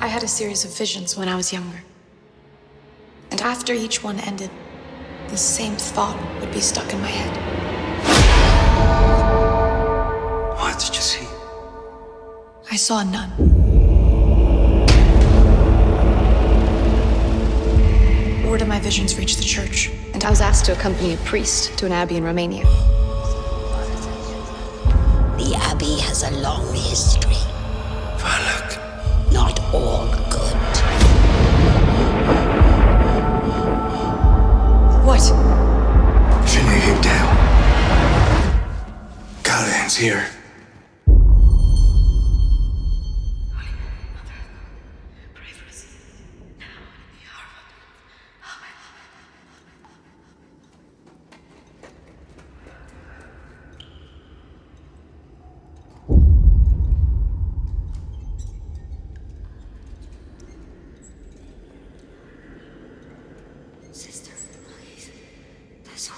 I had a series of visions when I was younger. And after each one ended, the same thought would be stuck in my head. What did you see? I saw a nun. Word of my visions reached the church, And I was asked to accompany a priest to an abbey in Romania. The Abbey has a long history. Look. Not all good. What? Hennigan down. God's here. Sister, please. This way.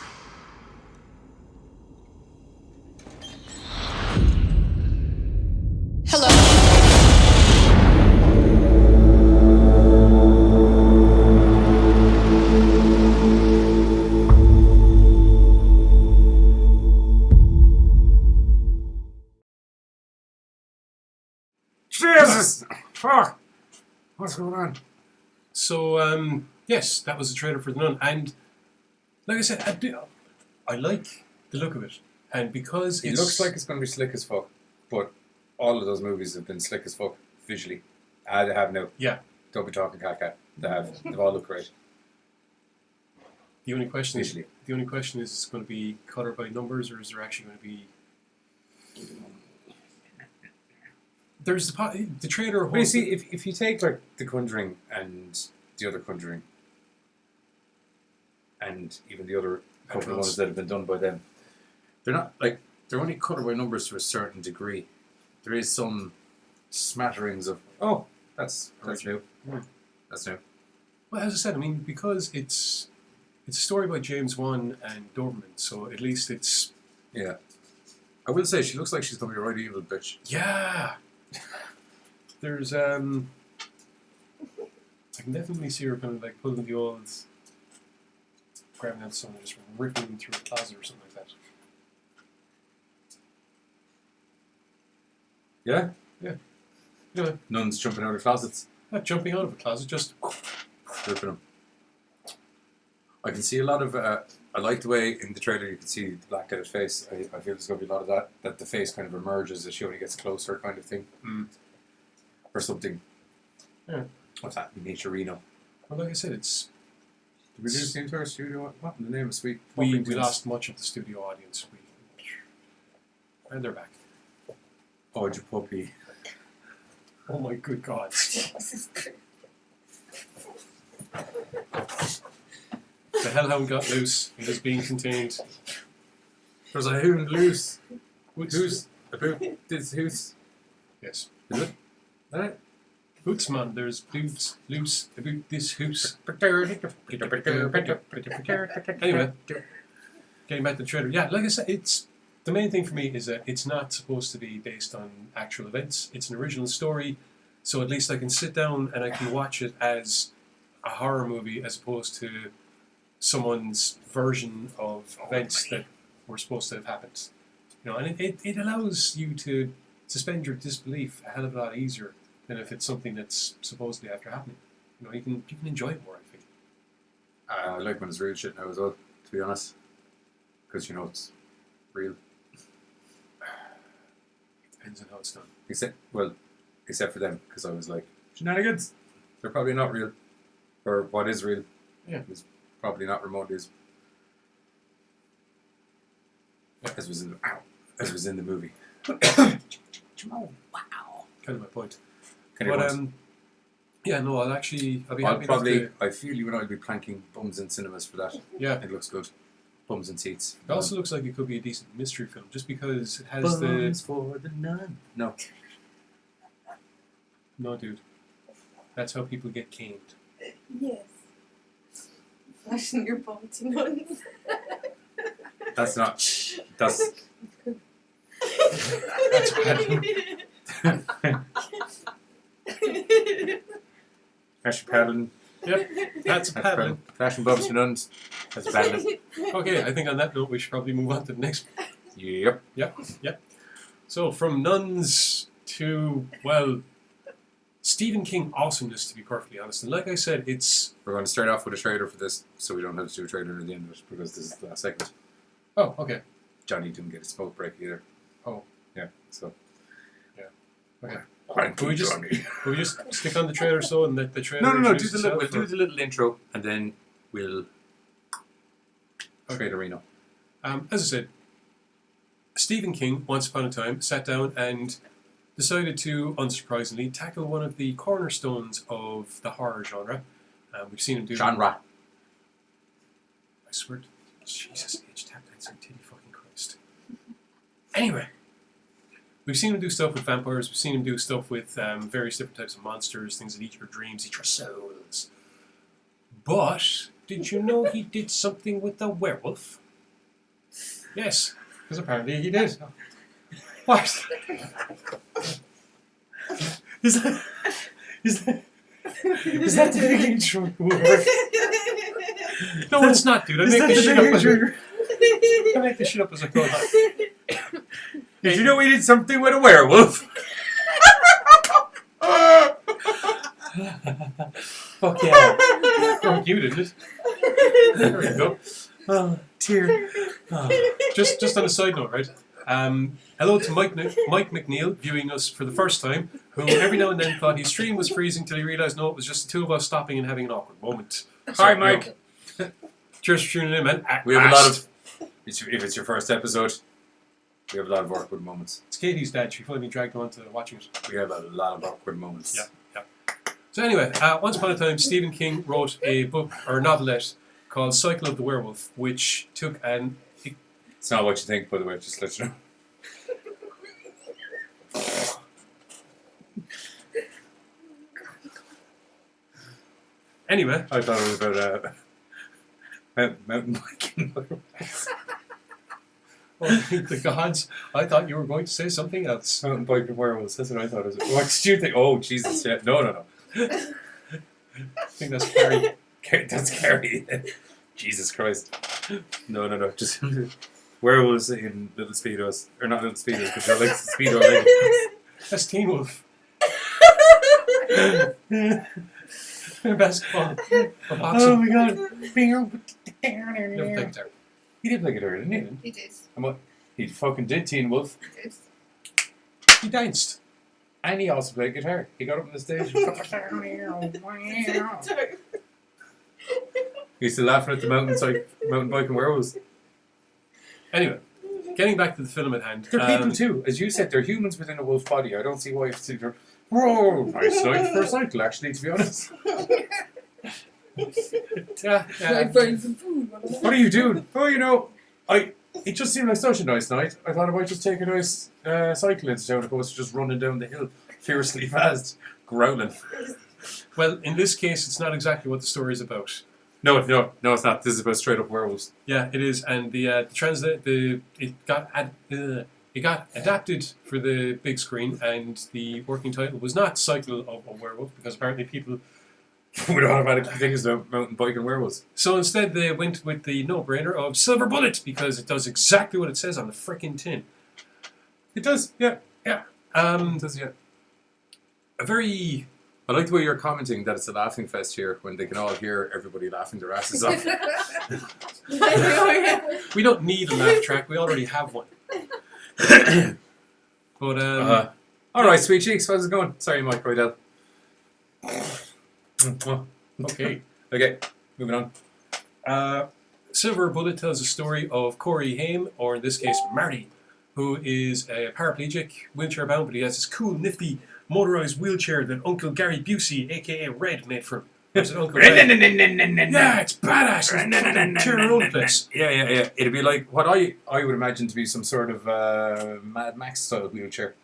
What's going on? So, yes, that was the trailer for The Nun. And, like I said, I like the look of it. And because it looks like it's going to be slick as fuck, but all of those movies have been slick as fuck visually. They have now. Yeah. Don't be talking caca. They have. They've all looked great. The only question Visually. is it's going to be color by numbers, or is there actually going to be... There's the trailer... But you see, if you take like The Conjuring and the other Conjuring, and even the other couple of ones that have been done by them, they're not like, they're only color by numbers to a certain degree. There is some smatterings of, oh, that's new. That's new. Well, as I said, I mean, because it's a story by James Wan and Doberman, so at least it's... Yeah. I will say, she looks like she's going to be a right evil bitch. Yeah! There's, I can definitely see her kind of like pulling the old... grabbing out someone and just ripping them through a closet or something like that. Yeah? Yeah. Yeah. Nuns jumping out of closets. Not jumping out of a closet, just... ripping them. I can see a lot of... I like the way in the trailer you can see the black guy's face. I feel there's going to be a lot of that the face kind of emerges as she only gets closer kind of thing. Mm. Or something. Yeah. What's that? Naturino. Well, like I said, it's... Did we lose the entire studio? What in the name of sweet? We lost much of the studio audience. And they're back. Oh, your puppy. Oh my good God. The hellhound got loose. It is being contained. There's a hound loose. Who's about this house? Yes. Is it? Alright. Hoots, man. There's boots loose about this house. Anyway, getting back to the trailer. Yeah, like I said, it's the main thing for me is that it's not supposed to be based on actual events. It's an original story, so at least I can sit down and I can watch it as a horror movie as opposed to someone's version of events that were supposed to have happened. You know, and it allows you to suspend your disbelief a hell of a lot easier than if it's something that's supposedly after happening. You know, you can enjoy it more, I think. I like when it's real shit now as well, to be honest. Because, you know, it's real. Depends on how it's done. Except for them, because I was like, shenanigans! They're probably not real. Or what is real is probably not remotely as... As was in the movie. Oh, wow. Kind of my point. But, yeah, no, I'll be happy I feel you and I'll be planking bums in cinemas for that. Yeah. It looks good. Bums and seats. It also looks like it could be a decent mystery film, just because it has Bums for the nun. No. No, dude. That's how people get caned. Yes. Flashing your bum to nuns. That's not... That's paddling. Fashion paddling. Yep, that's paddling. Fashion bums for nuns. That's paddling. Okay, I think on that note we should probably move on to the next one. Yep. Yep. So from nuns to, well, Stephen King awesomeness, to be perfectly honest. And like I said, We're going to start off with a trailer for this, so we don't have to do a trailer at the end of it, because this is the last segment. Oh, okay. Johnny didn't get a smoke break either. Oh. Yeah, so. Yeah. Okay. Thank you, Will we just stick on the trailer and let the trailer... No, do the little intro, and then we'll... Trailerino. As I said, Stephen King, once upon a time, sat down and decided to, unsurprisingly, tackle one of the cornerstones of the horror genre. We've seen him do... Genre. I swear to... Jesus, H-tap, that's titty fucking Christ. Anyway. We've seen him do stuff with vampires, we've seen him do stuff with various different types of monsters, things that eat your dreams, eat your souls. But, did you know he did something with the werewolf? Yes, because apparently he did. What? Is that the big intro word? No, it's not, dude. I make this shit up as I go along. Did you know we did something with a werewolf? Fuck yeah. Oh, you did it. There we go. Oh, dear. Oh. Just on a side note, right? Hello to Mike McNeil, viewing us for the first time, who every now and then thought his stream was freezing till he realised no, it was just the two of us stopping and having an awkward moment. Hi, Mike. Cheers for tuning in, man. We have a lot of... If it's your first episode, we have a lot of awkward moments. It's Katie's dad. She finally dragged him onto watching it. We have a lot of awkward moments. Yeah. So anyway, once upon a time, Stephen King wrote a book, or a novelette, called Cycle of the Werewolf, which took an... It's not what you think, by the way, just to let you know. Anyway. I thought it was about mountain biking. Oh, the gods, I thought you were going to say something else. Mountain biking werewolves, that's what I thought it was. What did you think? Oh, Jesus, yeah. No. I think that's Carrie. That's Carrie. Jesus Christ. No. Just werewolves in little speedos. Or not little speedos, because they're like speedo ladies. That's Teen Wolf. Basketball. Or boxing. Oh my god. Never played guitar. He did play guitar, didn't he? He did. And what? He fucking did Teen Wolf. He did. He danced. And he also played guitar. He got up on the stage. He used to laugh at the mountain biking werewolves. Anyway, getting back to the film at hand. They're people too. As you said, they're humans within a wolf body. I don't see why it's they're... Whoa, nice night for a cycle, actually, to be honest. Like buying some food. What are you doing? Oh, it just seemed like such a nice night. I thought I might just take a nice cycle into town, opposed to just running down the hill fiercely fast, growling. Well, in this case, it's not exactly what the story is about. No, it's not. This is about straight up werewolves. Yeah, it is, and it got adapted for the big screen, and the working title was not Cycle of a Werewolf, because apparently people would automatically think it's about mountain biking werewolves. So instead, they went with the no-brainer of Silver Bullet, because it does exactly what it says on the frickin' tin. It does, yeah. Yeah. It does, yeah. I like the way you're commenting that it's a laughing fest here when they can all hear everybody laughing their asses off. We don't need a laugh track, we already have one. But, alright, sweet cheeks, how's it going? Sorry, Mike Roydell. Okay. Okay, moving on. Silver Bullet tells a story of Corey Haim, or in this case, Marty, who is a paraplegic, wheelchair-bound, but he has this cool, nifty, motorized wheelchair that Uncle Gary Busey, a.k.a. Red, made for him. Or is it Uncle Red? Yeah, it's badass. It's tear your own place. Yeah. It'd be like what I would imagine to be some sort of Mad Max-style wheelchair.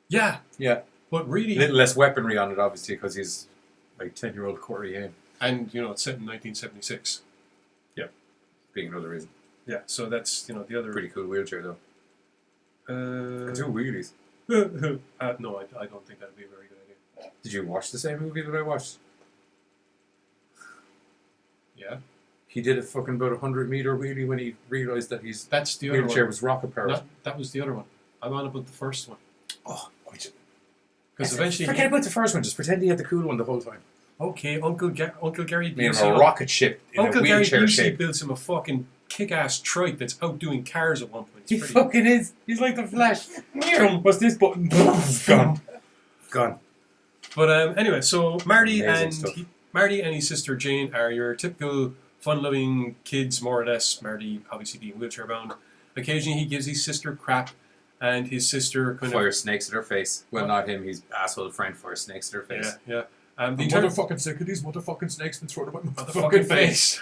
Yeah. Yeah. But really... A little less weaponry on it, obviously, because he's like 10-year-old Corey Haim. And, it's set in 1976. Yeah. Being another reason. Yeah, so that's, the other... Pretty cool wheelchair, though. Two wheelies. No, I don't think that'd be a very good idea. Did you watch the same movie that I watched? Yeah. He did a fucking about 100-meter wheelie when he realised that his That's the other wheelchair one. was rocket powered. That was the other one. I'm on about the first one. Oh, because eventually... Forget about the first one. Just pretend he had the cool one the whole time. Okay, Uncle Gary Made him Busey... a rocket ship in Uncle a Gary wheelchair Busey shape. builds him a fucking kick-ass trike that's outdoing cars at one point. He fucking is. He's like the Flash. What's this button? Gone. But anyway, so Marty Amazing and his sister Jane are your typical fun-loving kids, more or less. Marty obviously being wheelchair-bound. Occasionally he gives his sister crap, and his sister kind fire of... snakes at her face. Well, not him. His asshole friend fire snakes at her face. Yeah. I'm motherfucking sick of these motherfucking snakes been thrown at my motherfucking face.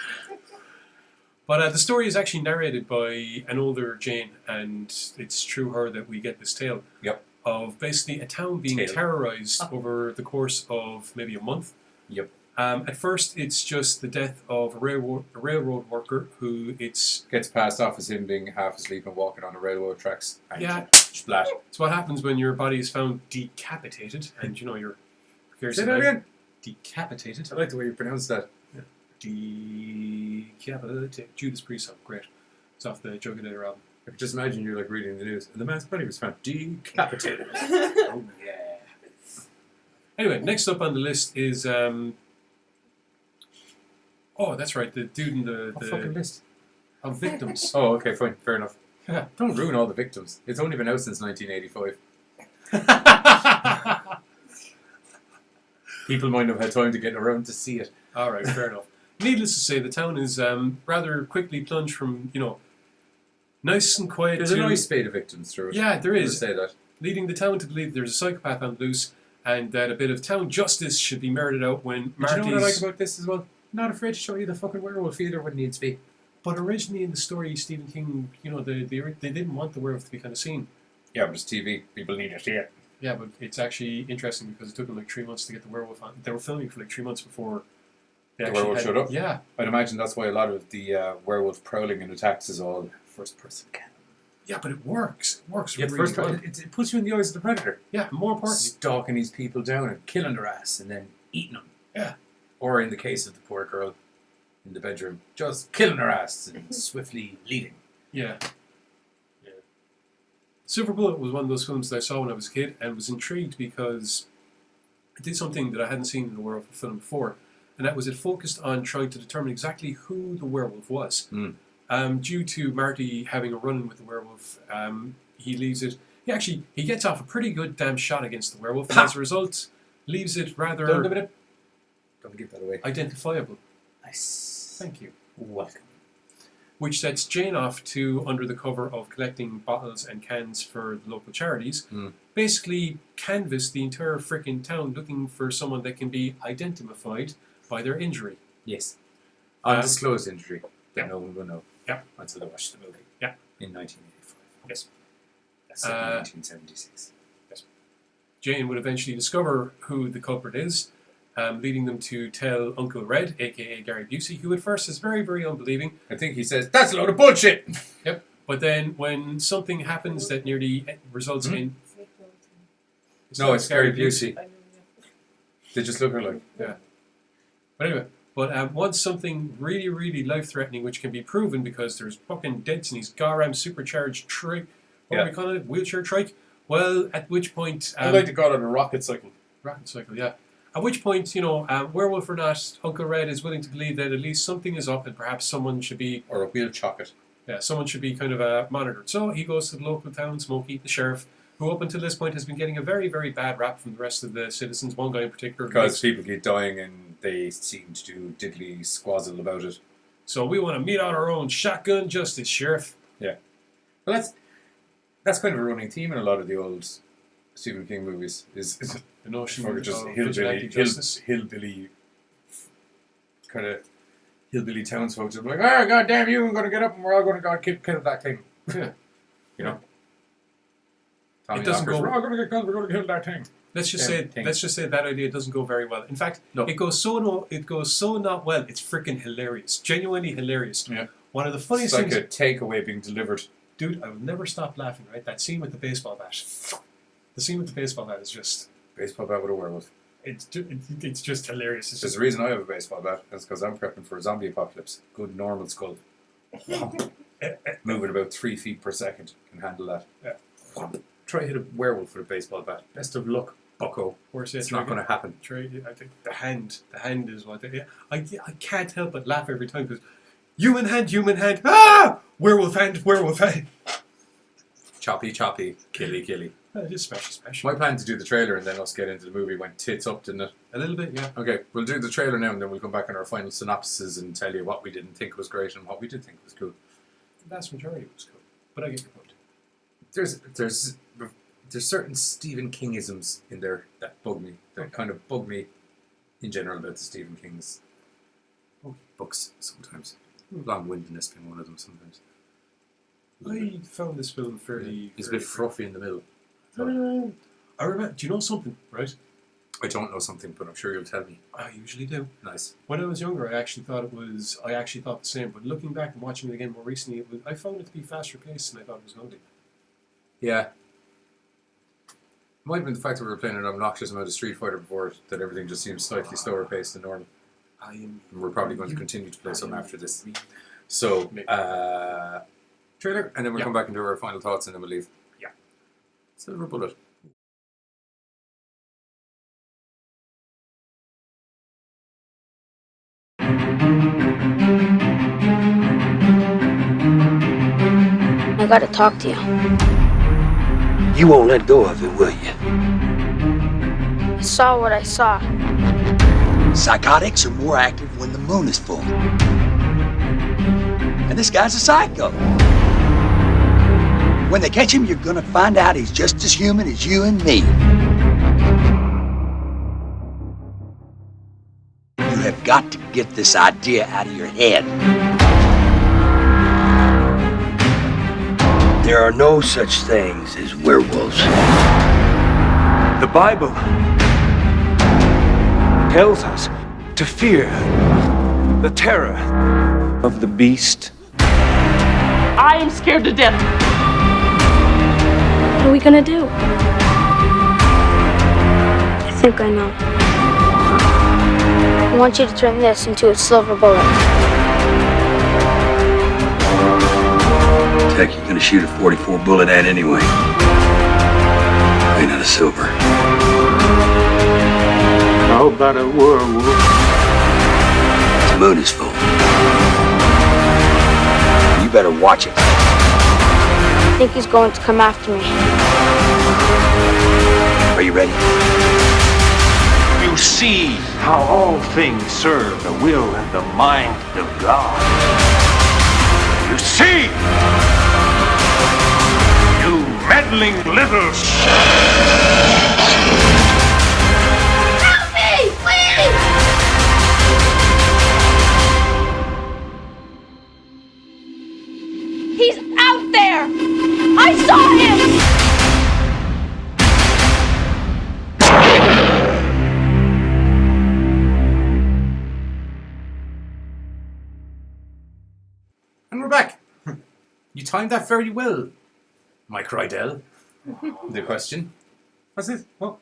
But the story is actually narrated by an older Jane, and it's through her that we get this tale. Yep. Of basically a town being terrorized over the course of maybe a month. Yep. At first, it's just the death of a railroad worker who gets passed off as him being half asleep and walking on the railroad tracks. And yeah. Splat. It's what happens when your body is found decapitated, and you're... Say that again? Decapitated. I like the way you pronounce that. Decapitated. Judas Priest song, great. It's off the Juggadator album. I could just imagine you're like reading the news, and the man's body was found decapitated. Oh yeah. Anyway, next up on the list is oh, that's right, the dude in the fucking list of victims. Oh, okay, fine, fair enough. Yeah. Don't ruin all the victims. It's only been out since 1985. People might have had time to get around to see it. All right, fair enough. Needless to say, the town is rather quickly plunged from, nice and quiet. There's a nice spate of victims through it. Yeah, there is. Say that. Leading the town to believe there's a psychopath on the loose and that a bit of town justice should be meted out when But you know what I like Marty's... about this as well? Not afraid to show you the fucking werewolf either when needs be. But originally in the story, Stephen King, they didn't want the werewolf to be kind of seen. Yeah, but it's TV. People need to see it. Yeah, but it's actually interesting because it took them like 3 months to get the werewolf on. They were filming for like 3 months before they The actually werewolf showed up? Yeah. I'd imagine that's why a lot of the werewolf prowling and attacks is all first person cam. Yeah, but it works. It works Yeah, really first well. it puts you in the eyes of the predator. Yeah, more importantly. Stalking these people down and killing their ass and then eating them. Yeah. Or in the case of the poor girl in the bedroom, just killing her ass and swiftly leading. Yeah. Silver Bullet was one of those films that I saw when I was a kid and was intrigued because it did something that I hadn't seen in a werewolf film before, and that was it focused on trying to determine exactly who the werewolf was. Due to Marty having a run-in with the werewolf, he leaves it... He gets off a pretty good damn shot against the werewolf, and as a result, leaves it rather... Don't give that away. Identifiable. Nice. Thank you. Welcome. Which sets Jane off to, under the cover of collecting bottles and cans for the local charities, basically canvass the entire frickin' town looking for someone that can be identified by their injury. Yes. Undisclosed injury that no one will know. Yeah. Until they watch the movie. Yeah. In 1985. Yes. That's 1976. Yes. Jane would eventually discover who the culprit is, leading them to tell Uncle Red, aka Gary Busey, who at first is very, very unbelieving. I think he says, "That's a load of bullshit!" Yep. But then when something happens that nearly results in... No, it's Gary Busey. They just look alike. Yeah. But anyway, once something really, really life-threatening, which can be proven because there's fucking dents in his Garam supercharged trike, what do we call it? Wheelchair trike? Well, at which point... I'd like to call it a rocket cycle. Rocket cycle, yeah. At which point, werewolf or not, Uncle Red is willing to believe that at least something is up and perhaps someone should be... Or a wheel chocket. Yeah, someone should be kind of monitored. So he goes to the local town, Smokey, the sheriff, who up until this point has been getting a very, very bad rap from the rest of the citizens, one guy in particular. Because people keep dying and they seem to do diddly squazzle about it. So we want to mete out our own shotgun justice, Sheriff. Yeah. Well, that's kind of a running theme in a lot of the old Stephen King movies. Is the notion of just vigilante justice. hillbilly townsfolk just like, oh, God damn you, I'm going to get up and we're all going to go kill that thing. Yeah. You know? It doesn't go... We're all going to get killed, we're going to kill that thing. Let's just say that idea doesn't go very well. In fact, it goes so not well. It's freaking hilarious, genuinely hilarious. Yeah. One of the funniest things. It's like a takeaway being delivered. Dude, I will never stop laughing. Right, that scene with the baseball bat. The scene with the baseball bat is just baseball bat with a werewolf. It's just hilarious. There's a reason I have a baseball bat. That's because I'm prepping for a zombie apocalypse. Good normal skull. Moving about 3 feet per second can handle that. Yeah. Try to hit a werewolf with a baseball bat. Best of luck, bucko. It's not going to happen. I think the hand is what. I can't help but laugh every time because human hand. Ah, werewolf hand. Choppy, killy. Just special. My plan to do the trailer and then us get into the movie went tits up, didn't it? A little bit, yeah. Okay, we'll do the trailer now and then we'll come back on our final synopsis and tell you what we didn't think was great and what we did think was cool. The vast majority was cool, but I get your point. There's certain Stephen Kingisms in there that bug me. That kind of bug me in general about the Stephen King's books sometimes. Long-windedness being one of them sometimes. I found this film fairly... It's a bit fruffy in the middle. I remember... Do you know something, right? I don't know something, but I'm sure you'll tell me. I usually do. Nice. When I was younger, I actually thought the same, but looking back and watching it again more recently, I found it to be faster paced than I thought it was going to be. Yeah. Might have been the fact that we were playing an obnoxious amount of Street Fighter before that everything just seems slightly slower paced than normal. And we're probably going to continue to play some after this. So, trailer, and then we'll come back and do our final thoughts and then we'll leave. Yeah. Silver Bullet. I gotta talk to you. You won't let go of it, will you? I saw what I saw. Psychotics are more active when the moon is full. And this guy's a psycho. When they catch him, you're gonna find out he's just as human as you and me. You have got to get this idea out of your head. There are no such things as werewolves. The Bible tells us to fear the terror of the beast. I am scared to death. What are we gonna do? I think I know. I want you to turn this into a silver bullet. Heck, you're gonna shoot a 44 bullet at anyway. Ain't it a silver? How about a werewolf? The moon is full. You better watch it. I think he's going to come after me. Are you ready? You see how all things serve the will and the mind of God. You see? You meddling little Help me, please! He's out there! I saw him! And we're back. You timed that very well, Mike Rydell. The question. What's this? What?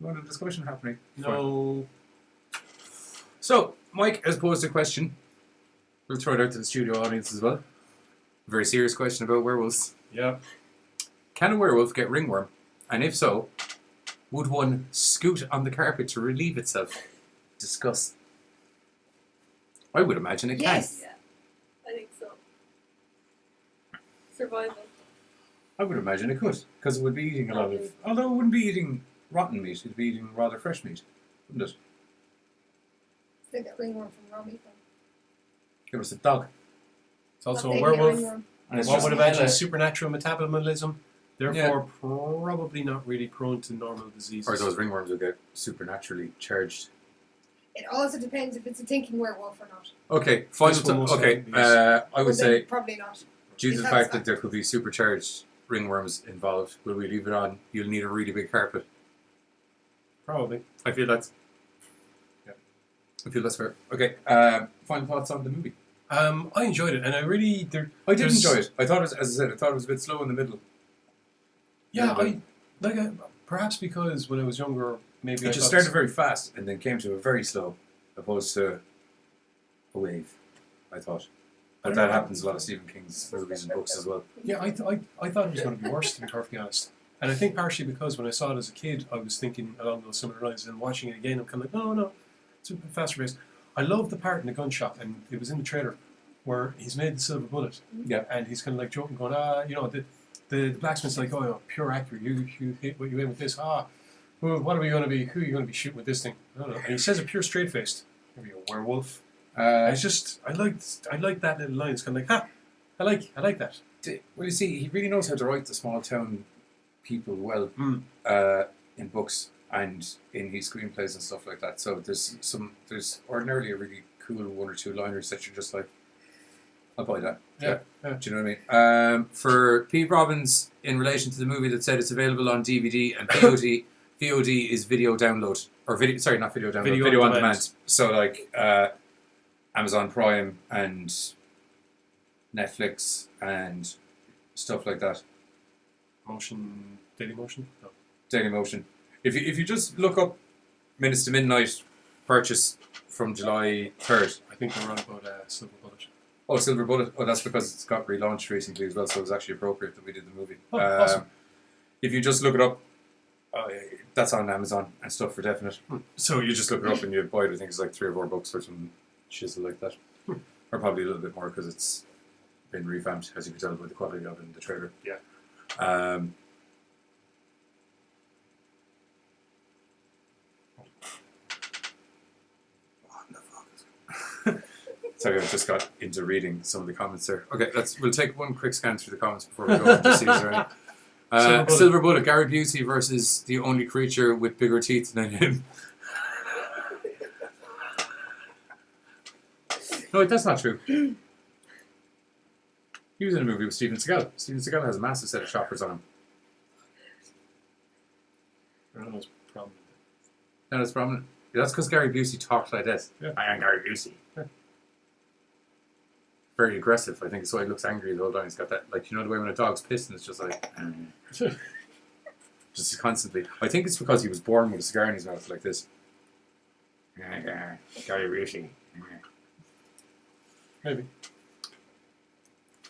What a discussion happening? No. So, Mike has posed a question. We'll throw it out to the studio audience as well. A very serious question about werewolves. Yeah. Can a werewolf get ringworm? And if so, would one scoot on the carpet to relieve itself? Discuss. I would imagine it can. Yes. Yeah, I think so. Survival. I would imagine it could, because it would be eating a lot of... Although it wouldn't be eating rotten meat, it'd be eating rather fresh meat, wouldn't it? They get ringworm from raw meat. It was a dog. It's also But a they werewolf. get ringworm. And one would imagine supernatural metabolism, therefore probably not really prone to normal diseases. Or those ringworms would get supernaturally charged. It also depends if it's a thinking werewolf or not. Okay, final This one time. most Okay, likely is. I Well, would then say, probably not. due to the Because fact that there could be supercharged ringworms involved, will we leave it on? You'll need a really big carpet. Probably. I feel that's... Yeah. I feel that's fair. Okay, final thoughts on the movie. I enjoyed it, and I really... I did enjoy it. I thought it was, as I said, I thought it was a bit slow in the middle. Yeah, perhaps because when I was younger, maybe It just started very fast and then came to a very slow, opposed to a wave, I thought. But that happens a lot of Stephen King's movies and books as well. Yeah, I thought it was going to be worse, to be perfectly honest. And I think partially because when I saw it as a kid, I was thinking along those similar lines, and watching it again, I'm kind of like, no, it's a bit faster paced. I love the part in the gun shop, and it was in the trailer, where he's made the silver bullet. Yeah. And he's kind of like joking, going, the blacksmith's like, oh, pure accurate, you hit what you aim with this, well, what are we going to be, who are you going to be shooting with this thing? I don't know. And he says it pure straight-faced. Maybe a werewolf. It's just, I like that little line. It's kind of like, I like that. Well, you see, he really knows how to write the small town people well in books and in his screenplays and stuff like that. So there's ordinarily a really cool one or two liners that you're just like, I'll buy that. Yeah. Do you know what I mean? For Pete Robbins, in relation to the movie that said it's available on DVD and VOD, VOD is video download. Or video, sorry, not video download, video on demand. So like Amazon Prime and Netflix and stuff like that. Daily Motion? No. Daily Motion. If you just look up Minutes to Midnight purchase from July 3rd. I think they're on about Silver Bullet. Oh, Silver Bullet. Oh, that's because it's got relaunched recently as well, so it was actually appropriate that we did the movie. Oh, awesome. If you just look it up, that's on Amazon and stuff for definite. So you just look it up and you buy it. I think it's like $3 or $4 or something. chisel like that. Or probably a little bit more because it's been revamped, as you can tell by the quality of it in the trailer. Yeah. Sorry, I just got into reading some of the comments there. Okay, we'll take one quick scan through the comments before we go into Caesar. Silver Bullet, Gary Busey versus the only creature with bigger teeth than him. No, that's not true. He was in a movie with Steven Seagal. Steven Seagal has a massive set of choppers on him. I don't know, it's prominent. No, it's prominent. Yeah, that's because Gary Busey talks like this. Yeah. I am Gary Busey. Yeah. Very aggressive. I think that's why he looks angry the whole time. He's got that, like, you know the way when a dog's pissed and it's just like... just constantly. I think it's because he was born with a cigar in his mouth like this. Gary Busey. Maybe.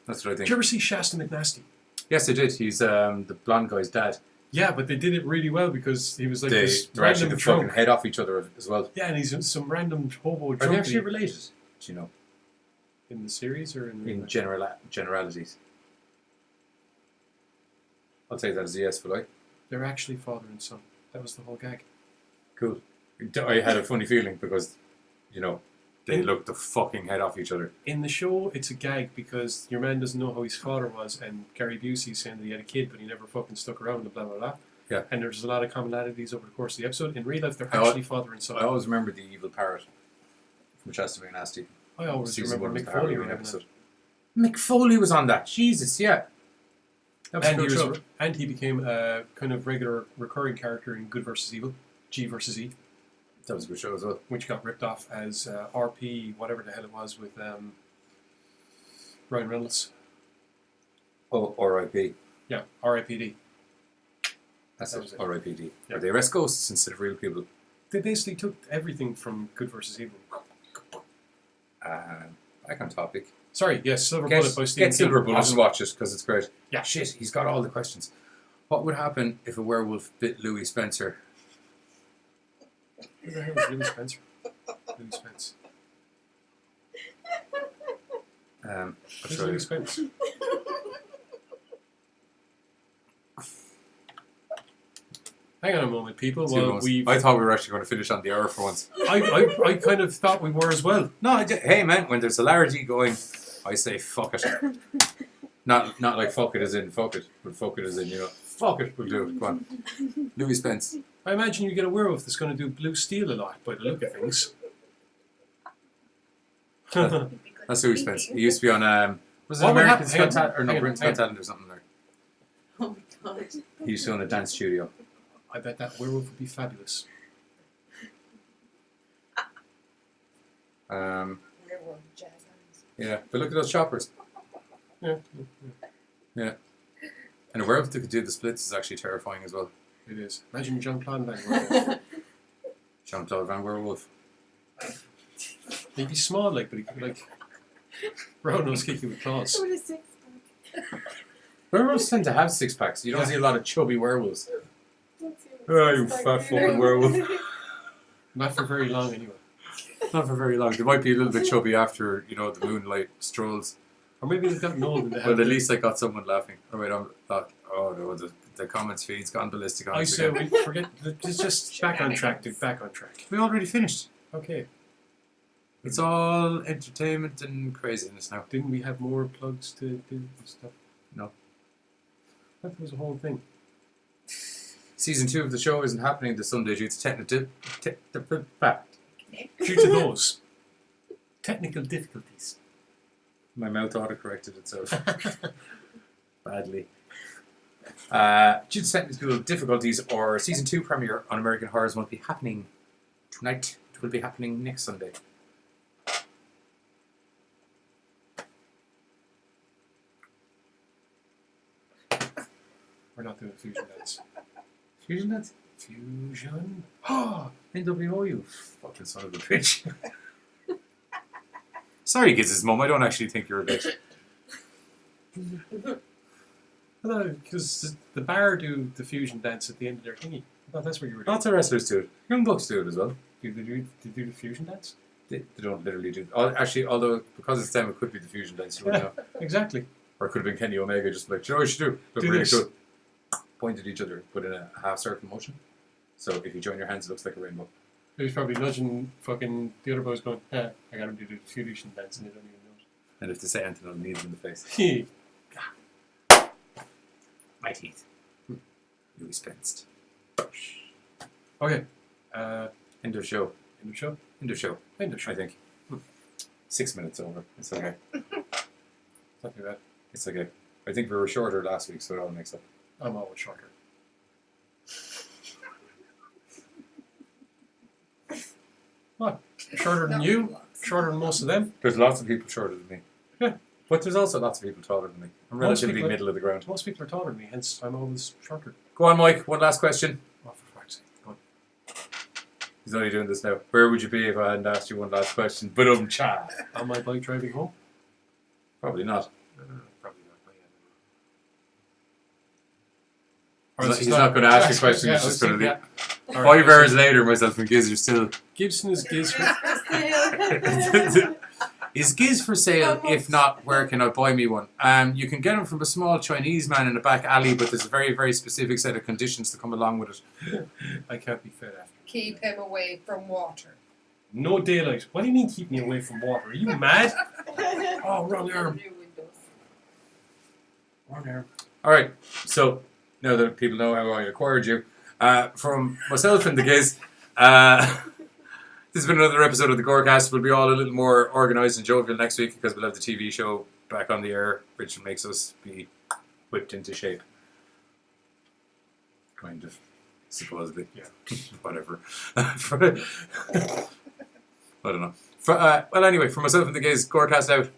That's what I think. Did you ever see Shasta McNasty? Yes, I did. He's the blonde guy's dad. Yeah, but they did it really well because he was like They're this actually random the drunk. fucking head off each other as well. Yeah, and he's some random hobo Are drunk. they actually related? Do you know? In the series or in generalities? I'll take that as a yes, will I? They're actually father and son. That was the whole gag. Cool. I had a funny feeling because, you know, they looked the fucking head off each other. In the show, it's a gag because your man doesn't know who his father was, and Gary Busey's saying that he had a kid, but he never fucking stuck around, and blah, blah, blah. Yeah. And there's a lot of commonalities over the course of the episode. In real life, they're actually father and son. I always remember the evil parrot from Shasta McNasty. I always Season remember one was Mick the Foley Harley having episode. Mick Foley was on that. Jesus, yeah. that. And he became a kind of regular recurring character in Good vs. Evil, G vs. E. That was a good show as well. Which got ripped off as RP, whatever the hell it was, with Ryan Reynolds. Oh, R.I.P. Yeah, R.I.P.D. That's that it. was it. R.I.P.D. Yeah. Or they arrest ghosts instead of real people. They basically took everything from Good vs. Evil. Back on topic. Sorry, yes, Silver Bullet by Stephen Get Silver King. Bullet Awesome. and watch it because it's great. Yeah. Shit, he's got all the questions. What would happen if a werewolf bit Louis Spencer? Who the hell is Louis Spencer? Louis Spence. Who's Louis Spence? Hang on a moment, people. Well, I thought we were actually going to finish on the hour for once. I kind of thought we were as well. No, hey man, when there's hilarity going, I say fuck it. Not like fuck it as in fuck it, but fuck it as in, you know, fuck it, we'll do it. Come on. Louis Spence. I imagine you get a werewolf that's going to do blue steel a lot by the look of things. That's Louis Spence. He used to be on was it What would American's happen- Got Talent or no, hang on, Britain's hang Got on. Talent or something there. Oh my god. He used to own a dance studio. I bet that werewolf would be fabulous. Werewolf jazz hands. Yeah, but look at those choppers. Yeah. Yeah. And a werewolf that could do the splits is actually terrifying as well. It is. Imagine Jean-Claude Van Werewolf. Jean-Claude Van Werewolf. He'd be small, like, but he could, like, roundnose kick you with claws. With a six-pack. Werewolves tend to have six packs. You don't see a lot of chubby werewolves. Let's see what Oh, you it's fat like. fucking werewolf. Not for very long, anyway. Not for very long. They might be a little bit chubby after, you know, the moonlight strolls. Or maybe they've gotten old and they have. But at least I got someone laughing. Oh wait, oh no, the comments feed's gone ballistic on I us say again. we forget. Just back on track, dude. Back on track. We already finished. Okay. It's all entertainment and craziness now. Didn't we have more plugs to do and stuff? No. That was a whole thing. Season 2 of the show isn't happening this Sunday due to technical Due to those technical difficulties. My mouth auto-corrected itself. Badly. Due to technical difficulties, our Season 2 premiere on American Horrors won't be happening tonight. It will be happening next Sunday. We're not doing fusion dance. Fusion dance? Fusion? NWO, you fucking son of a bitch. Sorry, Giz's mum, I don't actually think you're a bitch. No, because the bar do the fusion dance at the end of their thingy. I thought that's what you were doing. Lots of wrestlers do it. Young Bucks do it as well. Do they do the fusion dance? They don't literally do. Actually, although because it's them, it could be the fusion dice. You wouldn't know. Exactly. Or it could have been Kenny Omega, just like, you know what you should do? Look Do really this. cool. Point at each other, put in a half circle motion. So if you join your hands, it looks like a rainbow. He's probably nudging fucking the other boys going, I got him to do the fusion dance and they don't even know it. And if they say anything, I'll knee them in the face. My teeth. You expensed. Okay. End of show. End of show? End of show. End of show. I think. 6 minutes over. It's okay. It's not too bad. It's okay. I think we were shorter last week, so it all makes up. I'm always shorter. What? Shorter than you? Shorter than most of them? There's lots of people shorter than me. Yeah. But there's also lots of people taller than me. I'm relatively middle of the ground. Most people are taller than me, hence I'm always shorter. Go on, Mike. One last question. Oh, for fuck's sake. Go on. He's only doing this now. Where would you be if I hadn't asked you one last question? But cha. On my bike driving home? Probably not. Probably not. He's not going to ask you a question. He's just going to leave. All right, 5 hours later, myself and Giz are still. Gibson is Giz for Is Giz for sale? If not, where can I buy me one? You can get them from a small Chinese man in a back alley, but there's a very, very specific set of conditions to come along with it. I can't be fed after. Keep him away from water. No daylight. What do you mean keep me away from water? Are you mad? Oh, wrong arm. Wrong arm. Alright, so now that people know how I acquired you, from myself and the Giz, this has been another episode of the GORECAST. We'll be all a little more organised and jovial next week because we'll have the TV show back on the air, which makes us be whipped into shape. Kind of. Supposedly. Yeah. Whatever. I don't know. Well, anyway, for myself and the Giz, GORECAST out.